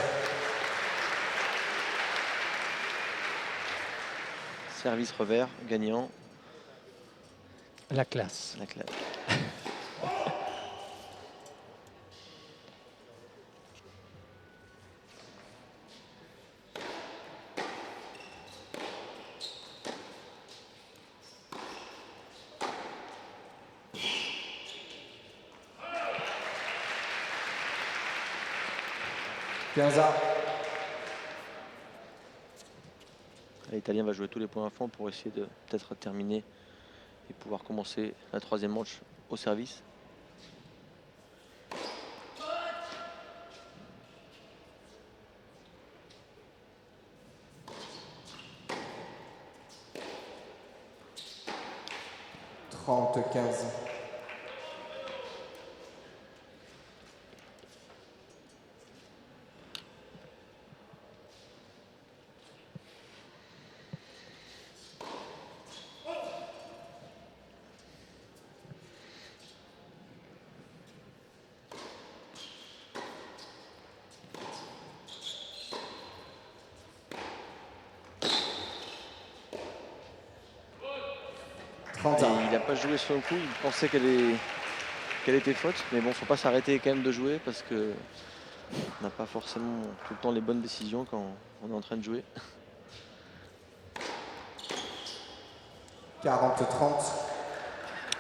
Service revers, gagnant. La classe. La classe. L'Italien va jouer tous les points à fond pour essayer de peut-être terminer et pouvoir commencer la troisième manche au service. « 30-15. Il n'a pas joué sur le coup, il pensait qu'elle était faute, mais bon, faut pas s'arrêter quand même de jouer parce que on n'a pas forcément tout le temps les bonnes décisions quand on est en train de jouer. 40-30.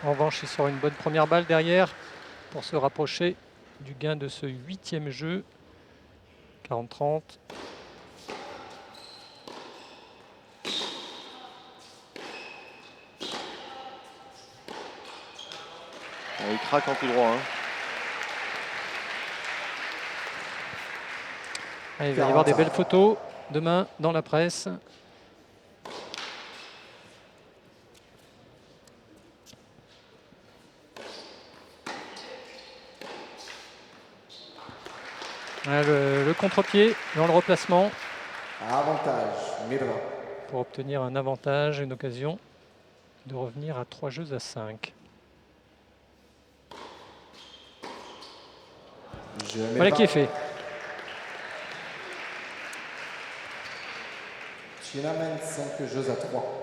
En revanche, il sort une bonne première balle derrière pour se rapprocher du gain de ce 8e jeu. 40-30. Il craque en tout droit. Hein. Ah, il va y avoir des belles photos demain dans la presse. Le contre-pied dans le replacement. Avantage, Mirva. Pour obtenir un avantage, une occasion de revenir à 3-5. Voilà qui est fait. Tu amènes 5 jeux à 3.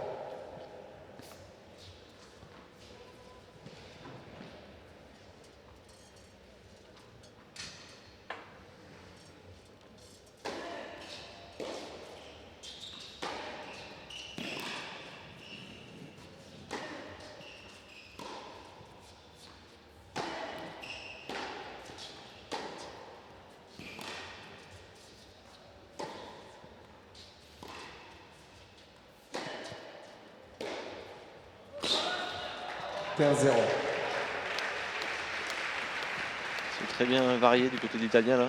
C'est très bien varié du côté de l'Italien là.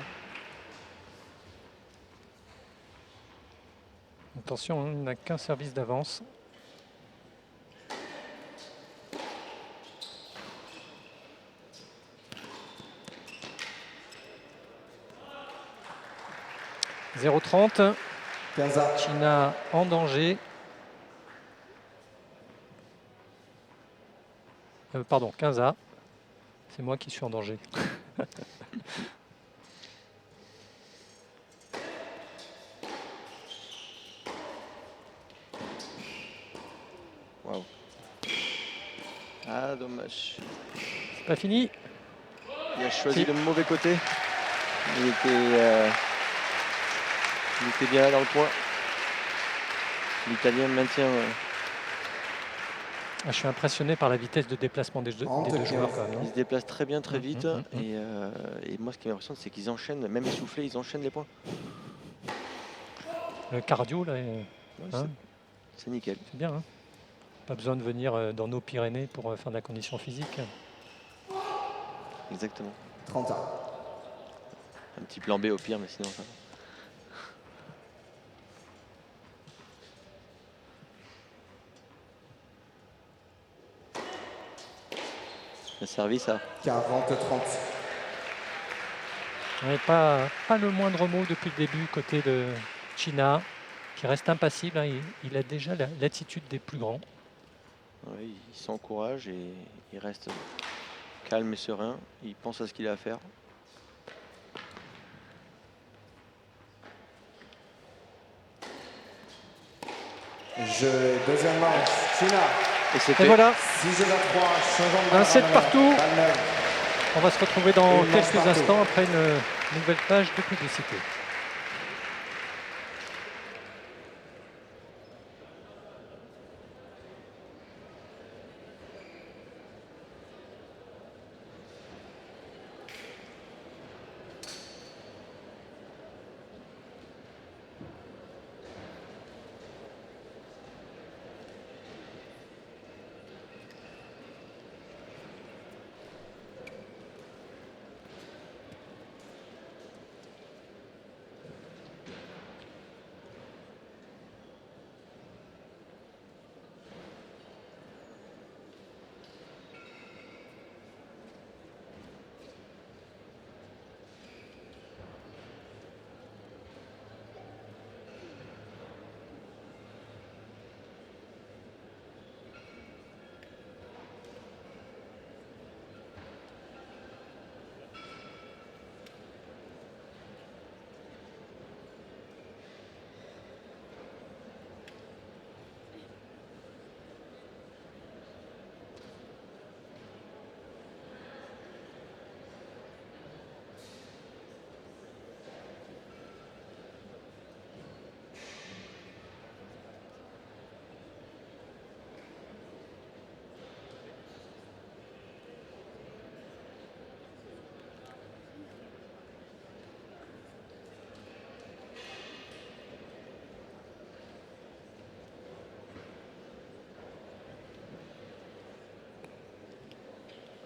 Attention, il n'a qu'un service d'avance. « 0-30. China en danger. Pardon, 15A. C'est moi qui suis en danger. Waouh. Ah, dommage. C'est pas fini. Il a choisi le mauvais côté. Il était bien là dans le coin. L'Italien maintient. Je suis impressionné par la vitesse de déplacement des deux joueurs. Quand même, ils se déplacent très bien, très vite. Et moi, ce qui m'impressionne, c'est qu'ils enchaînent, même essoufflés, ils enchaînent les points. Le cardio, là, c'est nickel. C'est bien. Hein, pas besoin de venir dans nos Pyrénées pour faire de la condition physique. Exactement. 30 ans. Un petit plan B au pire, mais sinon ça va. Le service, ça. 40-30. Ouais, pas le moindre mot depuis le début côté de China, qui reste impassible. Hein. Il a déjà l'attitude des plus grands. Oui, il s'encourage et il reste calme et serein. Il pense à ce qu'il a à faire. Jeu deuxième manche. China. Et c'est Et fait. voilà, 6 à 3. Changeant de balle. un set partout. Balle neuve. On va se retrouver dans Et une manche quelques partout. instants après une nouvelle page de publicité.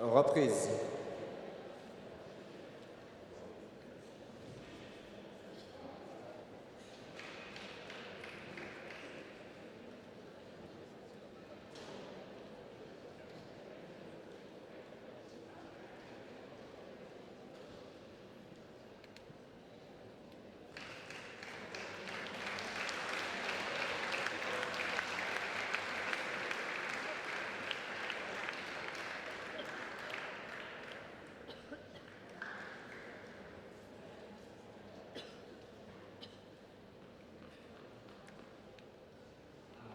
Reprise.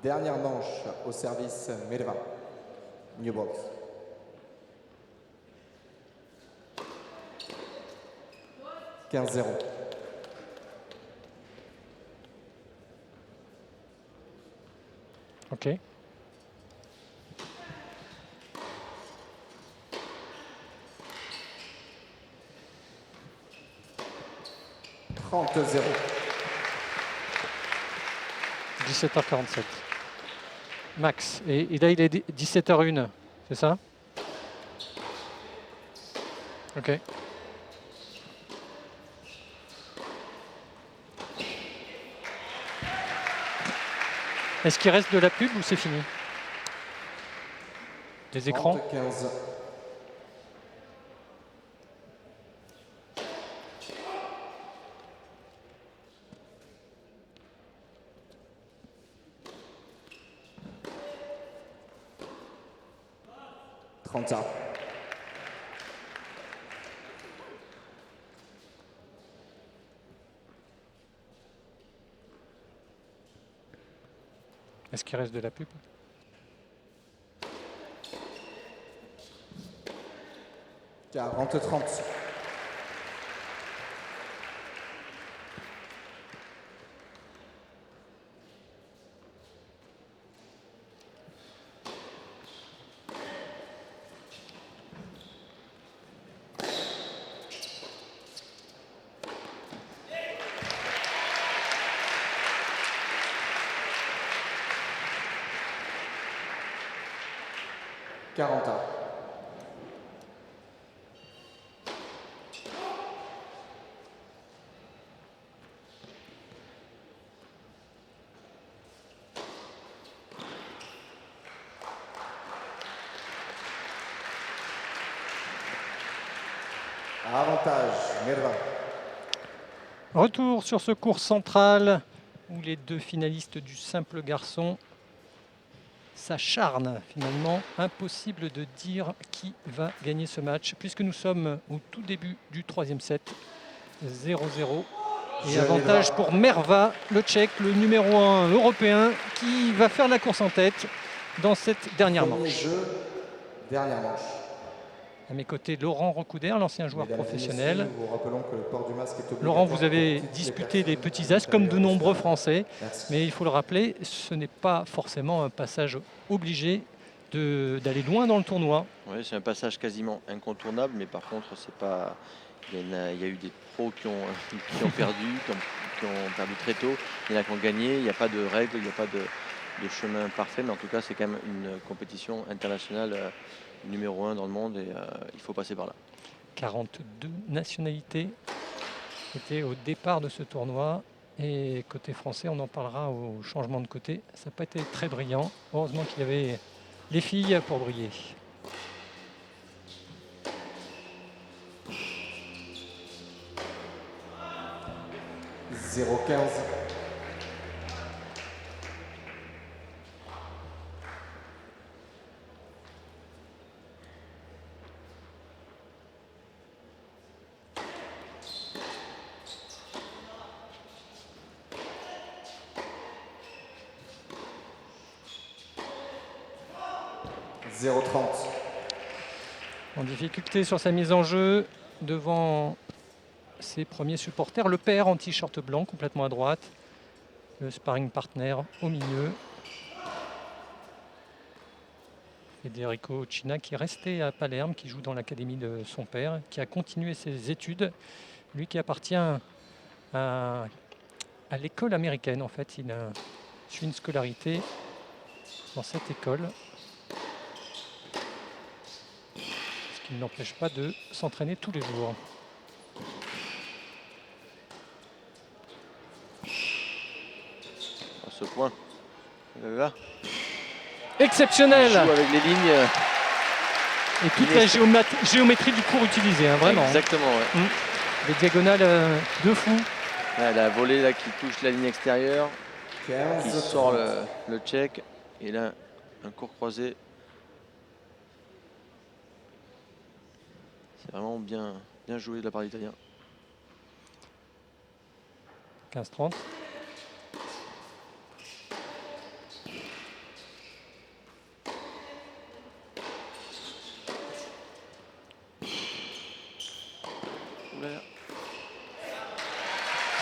Dernière manche au service Medva. New box. « 15-0. OK. « 30-0. 17h47. Max. Et là, il est 17h01, c'est ça? OK. Est-ce qu'il reste de la pub ou c'est fini? Les écrans? 30-15. « 30 ans. Est-ce qu'il reste de la pub? « 40-30. » « 40 ans. » Avantage, Merva. Retour sur ce court central où les deux finalistes du simple garçon s'acharnent finalement. Impossible de dire qui va gagner ce match puisque nous sommes au tout début du troisième set. 0-0. Et avantage pour Merva, le Tchèque, le numéro 1 européen, qui va faire la course en tête dans cette dernière Premier manche. jeu, dernière manche. À mes côtés, Laurent Rocouder, l'ancien joueur Mesdames et professionnel. messieurs, nous vous rappelons que le port du masque est obligatoire Laurent, vous avez pour toutes les disputé les personnes petits as comme de nombreux extérieures. Français, Merci. mais il faut le rappeler, ce n'est pas forcément un passage obligé d'aller loin dans le tournoi. Oui, c'est un passage quasiment incontournable, mais par contre, c'est pas. Il y a eu des pros qui ont perdu, qui ont perdu très tôt. Il y en a qui ont gagné. Il n'y a pas de règles, il n'y a pas de chemin parfait, mais en tout cas, c'est quand même une compétition internationale numéro 1 dans le monde et il faut passer par là. 42 nationalités étaient au départ de ce tournoi. Et côté français, on en parlera au changement de côté. Ça n'a pas été très brillant. Heureusement qu'il y avait les filles pour briller. « 0-15. « 0-30. » En difficulté sur sa mise en jeu devant ses premiers supporters. Le père en t-shirt blanc complètement à droite. Le sparring partner au milieu. Federico Cina qui est resté à Palerme, qui joue dans l'académie de son père, qui a continué ses études. Lui qui appartient à l'école américaine en fait. Il a suivi une scolarité dans cette école. Ce qui ne l'empêche pas de s'entraîner tous les jours. À ce point, là, Exceptionnel! il joue avec les lignes. Et toute la géométrie du cours utilisée, hein, vraiment. Exactement, ouais. Des diagonales de fou. Là, la volée là, qui touche la ligne extérieure, 15, qui sort le Tchèque. Et là, un court croisé. C'est vraiment bien joué de la part d'Italien. 15-30.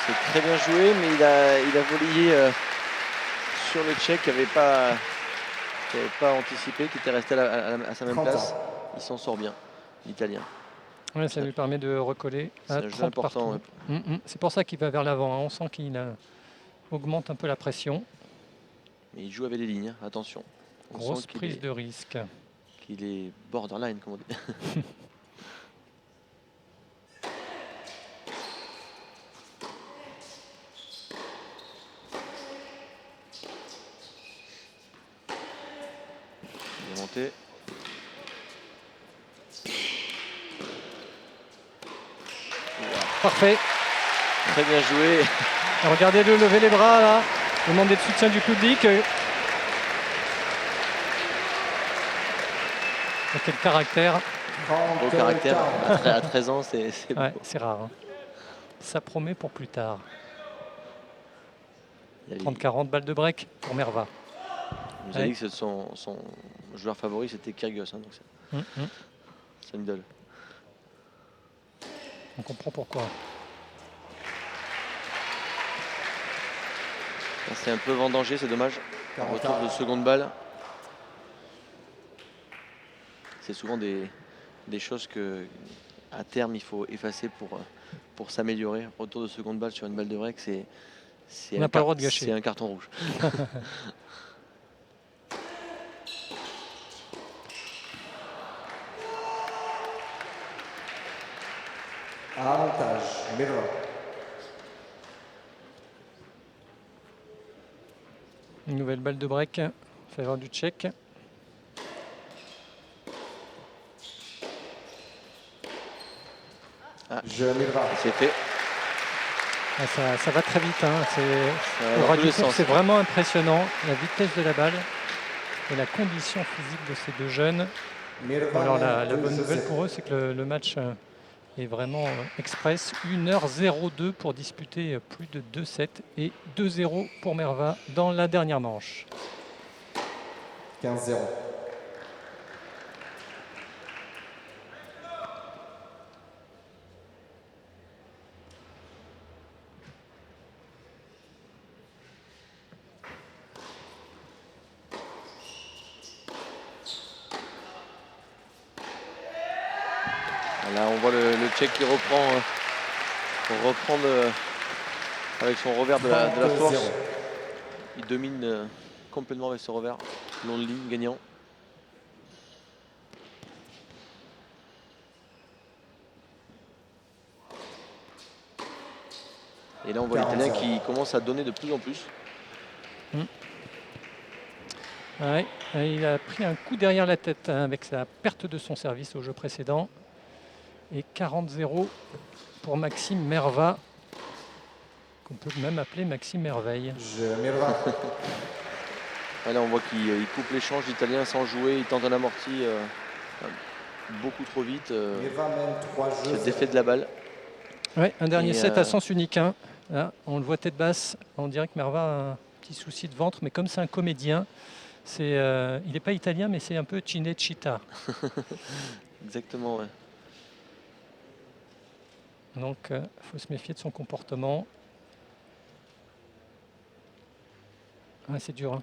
C'est très bien joué, mais il a volleyé sur le Tchèque qui n'avait pas anticipé, qui était resté à sa même 30 place. ans. Il s'en sort bien, l'Italien. Ouais, ça lui permet de recoller C'est à un jeu 30 important. partout. Ouais. C'est pour ça qu'il va vers l'avant, hein. On sent qu'il augmente un peu la pression. Mais il joue avec les lignes, attention. On Grosse sent prise de risque. qu'il est borderline, comme on dit. Il est monté. Parfait. Très bien joué. Regardez-le lever les bras là. Demander de soutien du public. Quel caractère. Beau caractère. À 13 ans, c'est Ouais, beau. c'est rare. Hein. Ça promet pour plus tard. Il a- 30-40 balles de break pour Merva. Il nous a dit que son joueur favori, c'était Kyrgios. Hein, donc c'est une idole. On comprend pourquoi. Là, c'est un peu vendangé, c'est dommage. Un retour de seconde balle. C'est souvent des choses que à terme il faut effacer pour s'améliorer. Retour de seconde balle sur une balle de break, On n'a pas le droit de gâcher. C'est un carton rouge. Avantage, Merva. Une nouvelle balle de break en faveur du Tchèque. Je Mirva. C'est fait. Ça va très vite. Hein. Dans Au ras tous du les cours, sens. c'est vraiment impressionnant. La vitesse de la balle et la condition physique de ces deux jeunes. Mirva Alors la de bonne nouvelle Joseph. pour eux, c'est que le match est vraiment express. 1h02 pour disputer plus de 2 sets et 2-0 pour Merva dans la dernière manche. 15-0. Là, on voit le Tchèque qui reprend, avec son revers de la force. 30-0. Il domine complètement avec ce revers. Long de ligne, gagnant. Et là, on voit l'Italien qui commence à donner de plus en plus. Ouais, il a pris un coup derrière la tête avec sa perte de son service au jeu précédent. Et 40-0 pour Maxime Merva, qu'on peut même appeler Maxime Merveille. Je Mirva. Là, on voit qu'il coupe l'échange. L'Italien sans jouer, il tente un amorti beaucoup trop vite. Mirva mène 3 Se jeux. défait de la balle. Ouais, un dernier Et, set à sens unique. Hein. Là, on le voit tête basse. On dirait que Merva a un petit souci de ventre, mais comme c'est un comédien, il n'est pas italien, mais c'est un peu Cinecittà. Exactement, ouais. Donc, il faut se méfier de son comportement. Ah, c'est dur. Hein.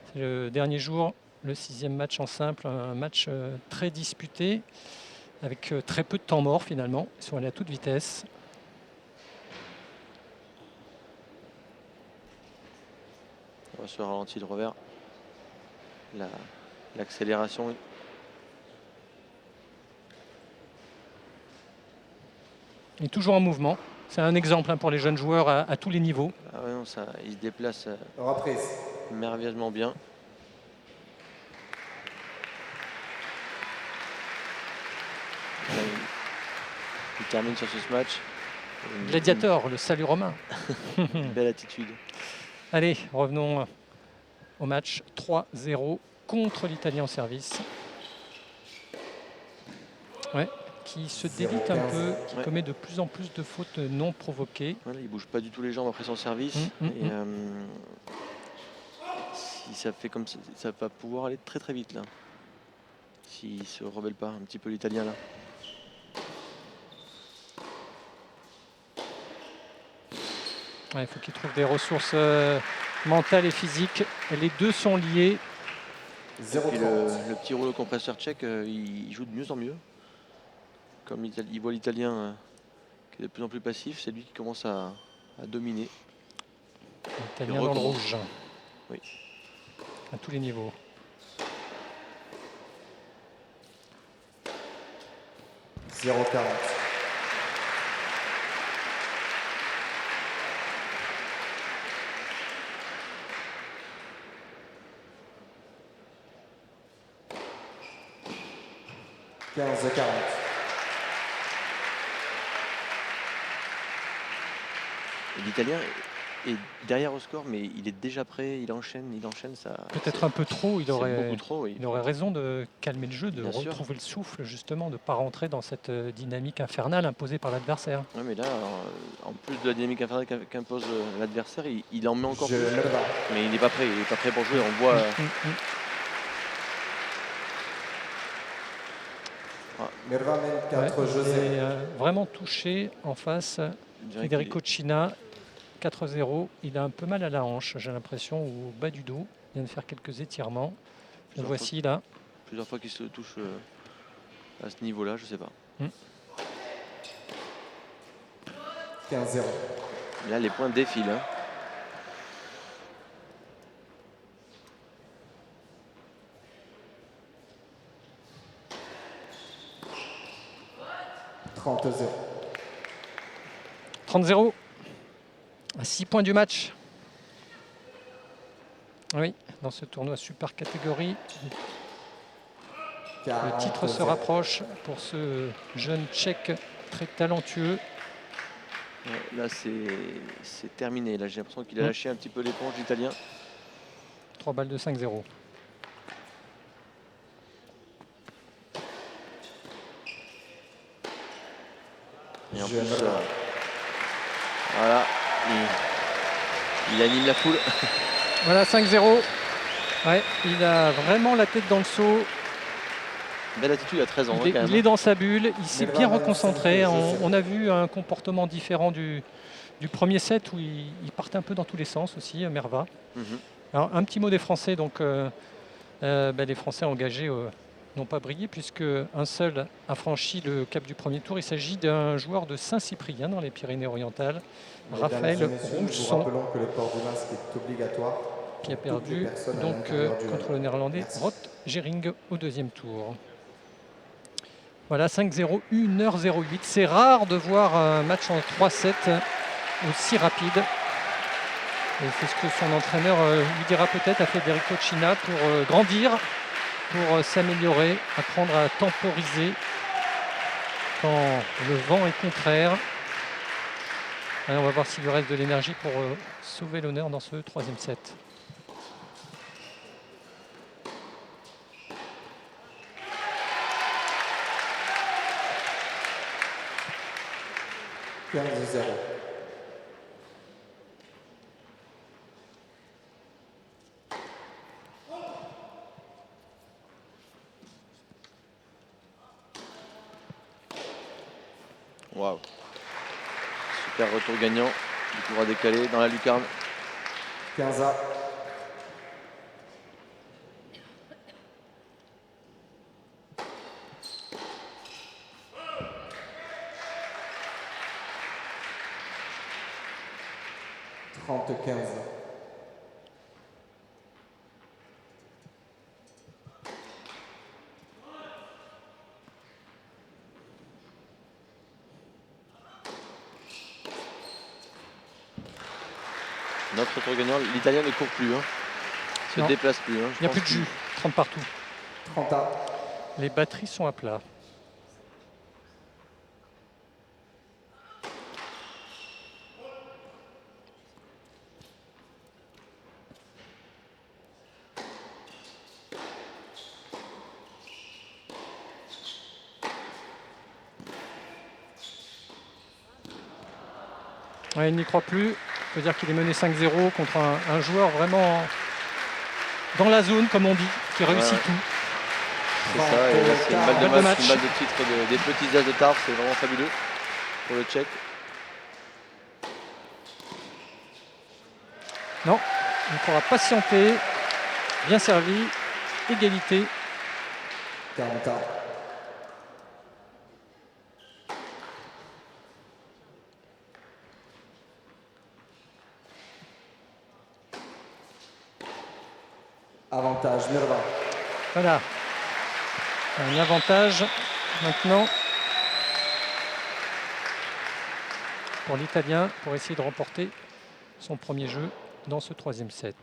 C'est le dernier jour, le 6e match en simple, un match très disputé, avec très peu de temps mort finalement. Ils sont allés à toute vitesse. On va se ralentir le revers. L'accélération. Il est toujours en mouvement. C'est un exemple pour les jeunes joueurs à tous les niveaux. Ah ouais, non, il se déplace Reprise. merveilleusement bien. Là, il termine sur ce match. Gladiator, le salut romain. Une belle attitude. Allez, revenons au match 3-0 contre l'Italien en service. Ouais, qui se délite un peu, qui commet de plus en plus de fautes non provoquées. Voilà, il ne bouge pas du tout les jambes après son service. Et si ça fait comme ça, ça va pouvoir aller très très vite là. S'il ne se rebelle pas un petit peu l'Italien là. Il faut qu'il trouve des ressources mentales et physiques. Les deux sont liés. Et le petit rouleau compresseur tchèque, il joue de mieux en mieux. Comme il voit l'Italien qui est de plus en plus passif, c'est lui qui commence à dominer. L'Italien dans le rouge. Oui. À tous les niveaux. « 0-40. L'Italien est derrière au score, mais il est déjà prêt, il enchaîne ça. Peut-être un peu trop, il aurait beaucoup trop, oui. Il aurait raison de calmer le jeu, de Bien sûr. retrouver le souffle justement, de ne pas rentrer dans cette dynamique infernale imposée par l'adversaire. Ouais, mais là, en plus de la dynamique infernale qu'impose l'adversaire, il en met encore plus. Mais il n'est pas prêt pour jouer. On voit. Merva mène 4 jeux. Il est vraiment touché en face. Federico Cina, 4-0. Il a un peu mal à la hanche, j'ai l'impression, ou au bas du dos. Il vient de faire quelques étirements. Le voici là. Plusieurs fois qu'il se touche à ce niveau-là, je sais pas. 15-0. Là, les points défilent. Hein. « 30-0. À 6 points du match. Oui, dans ce tournoi super catégorie. Le titre se rapproche pour ce jeune Tchèque très talentueux. Ouais, là, c'est terminé. Là, j'ai l'impression qu'il a lâché un petit peu l'éponge, l'Italien. 3 balles de 5-0. Et en plus, voilà, il anime la foule. Voilà, 5-0. Ouais, il a vraiment la tête dans le seau. Belle attitude à 13 ans, Il quand même. est dans sa bulle, il s'est bien reconcentré. On a vu un comportement différent du premier set où il partait un peu dans tous les sens aussi, Merva. Alors, un petit mot des Français. Donc, les Français engagés n'ont pas brillé puisque un seul a franchi le cap du premier tour. Il s'agit d'un joueur de Saint-Cyprien dans les Pyrénées-Orientales, Raphaël Rousson, que le port du masque est obligatoire, qui a perdu donc, contre le Néerlandais Rot Gering au deuxième tour. Voilà, 5-0, 1h08. C'est rare de voir un match en 3-7 aussi rapide. Et c'est ce que son entraîneur lui dira peut-être à Federico Cina pour grandir, pour s'améliorer, apprendre à temporiser quand le vent est contraire. Allez, on va voir s'il lui reste de l'énergie pour sauver l'honneur dans ce troisième set. Waouh. Super retour gagnant. Du tour à décaler dans la lucarne. 15-A. Notre retour gagnant, l'Italien ne court plus, se déplace plus. Il n'y a plus de jus, 30 partout. 30-A. Les batteries sont à plat. Ouais, il n'y croit plus. Il faut dire qu'il est mené 5-0 contre un joueur vraiment dans la zone, comme on dit, qui réussit tout. C'est ça, et là c'est une balle de match, une balle de titre des petits as de Tarbes, c'est vraiment fabuleux pour le Tchèque. Non, il faudra patienter. Bien servi, égalité. 40-A. Avantage, Merva. Voilà. Un avantage maintenant pour l'Italien pour essayer de remporter son premier jeu dans ce troisième set.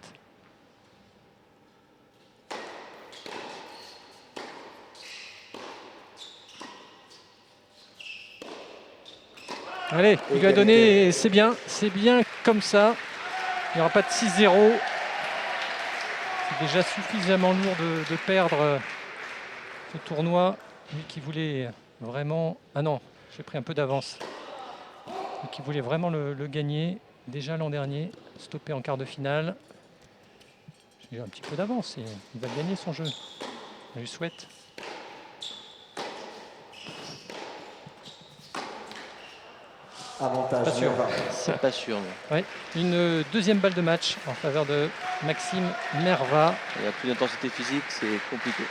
Allez, il lui a donné, c'est bien comme ça. Il n'y aura pas de 6-0. C'est déjà suffisamment lourd de perdre ce tournoi. Lui qui voulait vraiment... Ah non, j'ai pris un peu d'avance. Lui qui voulait vraiment le gagner déjà l'an dernier, stoppé en quart de finale. J'ai un petit peu d'avance et il va gagner son jeu. Je lui souhaite. Avantage, Pas sûr. C'est pas sûr. Ouais. Une deuxième balle de match en faveur de Maxime Merva. Il n'y a plus d'intensité physique, c'est compliqué.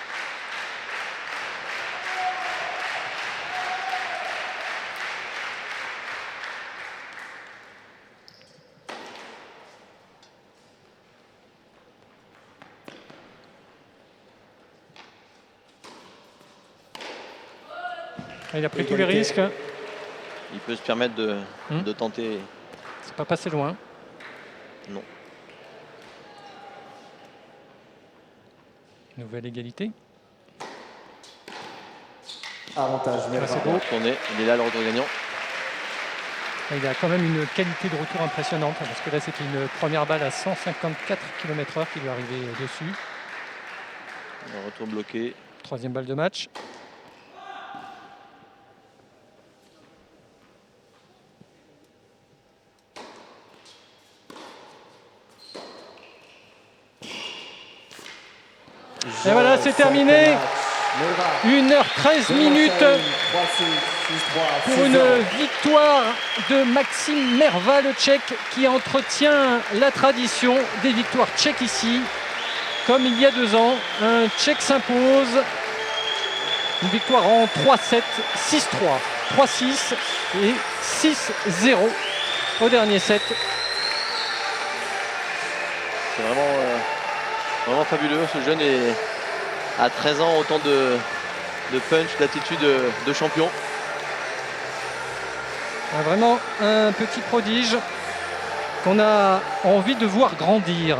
Il a pris tous les risques. Il peut se permettre de tenter. C'est pas passé loin. Non. Nouvelle égalité. Avantage Merva. c'est beau. Tourné, il est là le retour gagnant. Il a quand même une qualité de retour impressionnante parce que là c'était une première balle à 154 km/h qui lui arrivait dessus. Un retour bloqué. Troisième balle de match. Et voilà, c'est terminé. 1h13 minutes pour une victoire de Maxime Merva, le Tchèque, qui entretient la tradition des victoires tchèques ici. Comme il y a 2 ans, un Tchèque s'impose. Une victoire en 3-7, 6-3, 3-6 et 6-0 au dernier set. C'est vraiment fabuleux. Ce jeune est à 13 ans, autant de punch, d'attitude de champion. Vraiment un petit prodige qu'on a envie de voir grandir.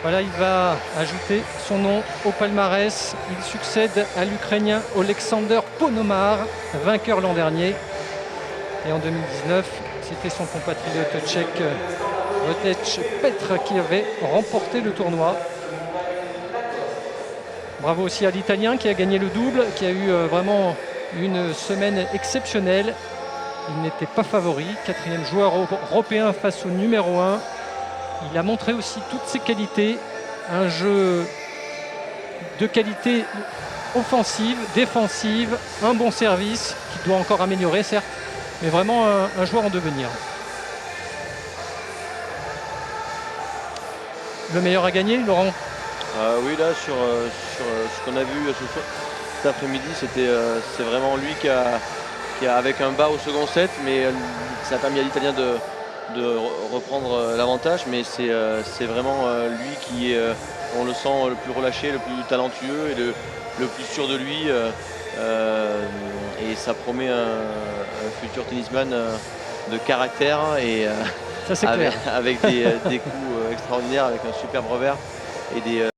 Voilà, il va ajouter son nom au palmarès. Il succède à l'Ukrainien Alexander Ponomar, vainqueur l'an dernier. Et en 2019, c'était son compatriote tchèque Vojtěch Petr qui avait remporté le tournoi. Bravo aussi à l'Italien qui a gagné le double, qui a eu vraiment une semaine exceptionnelle. Il n'était pas favori, 4e joueur européen face au numéro 1. Il a montré aussi toutes ses qualités, un jeu de qualité offensive, défensive, un bon service qui doit encore améliorer certes, mais vraiment un joueur en devenir. Le meilleur à gagner, Laurent? Oui, là, sur ce qu'on a vu cet après-midi, c'est vraiment lui qui a, avec un bas au second set, mais ça a permis à l'Italien de reprendre l'avantage, mais c'est vraiment lui qui est, on le sent, le plus relâché, le plus talentueux et le plus sûr de lui. Et ça promet un futur tennisman de caractère et Ça, c'est clair. avec des coups extraordinaires, avec un superbe revers et des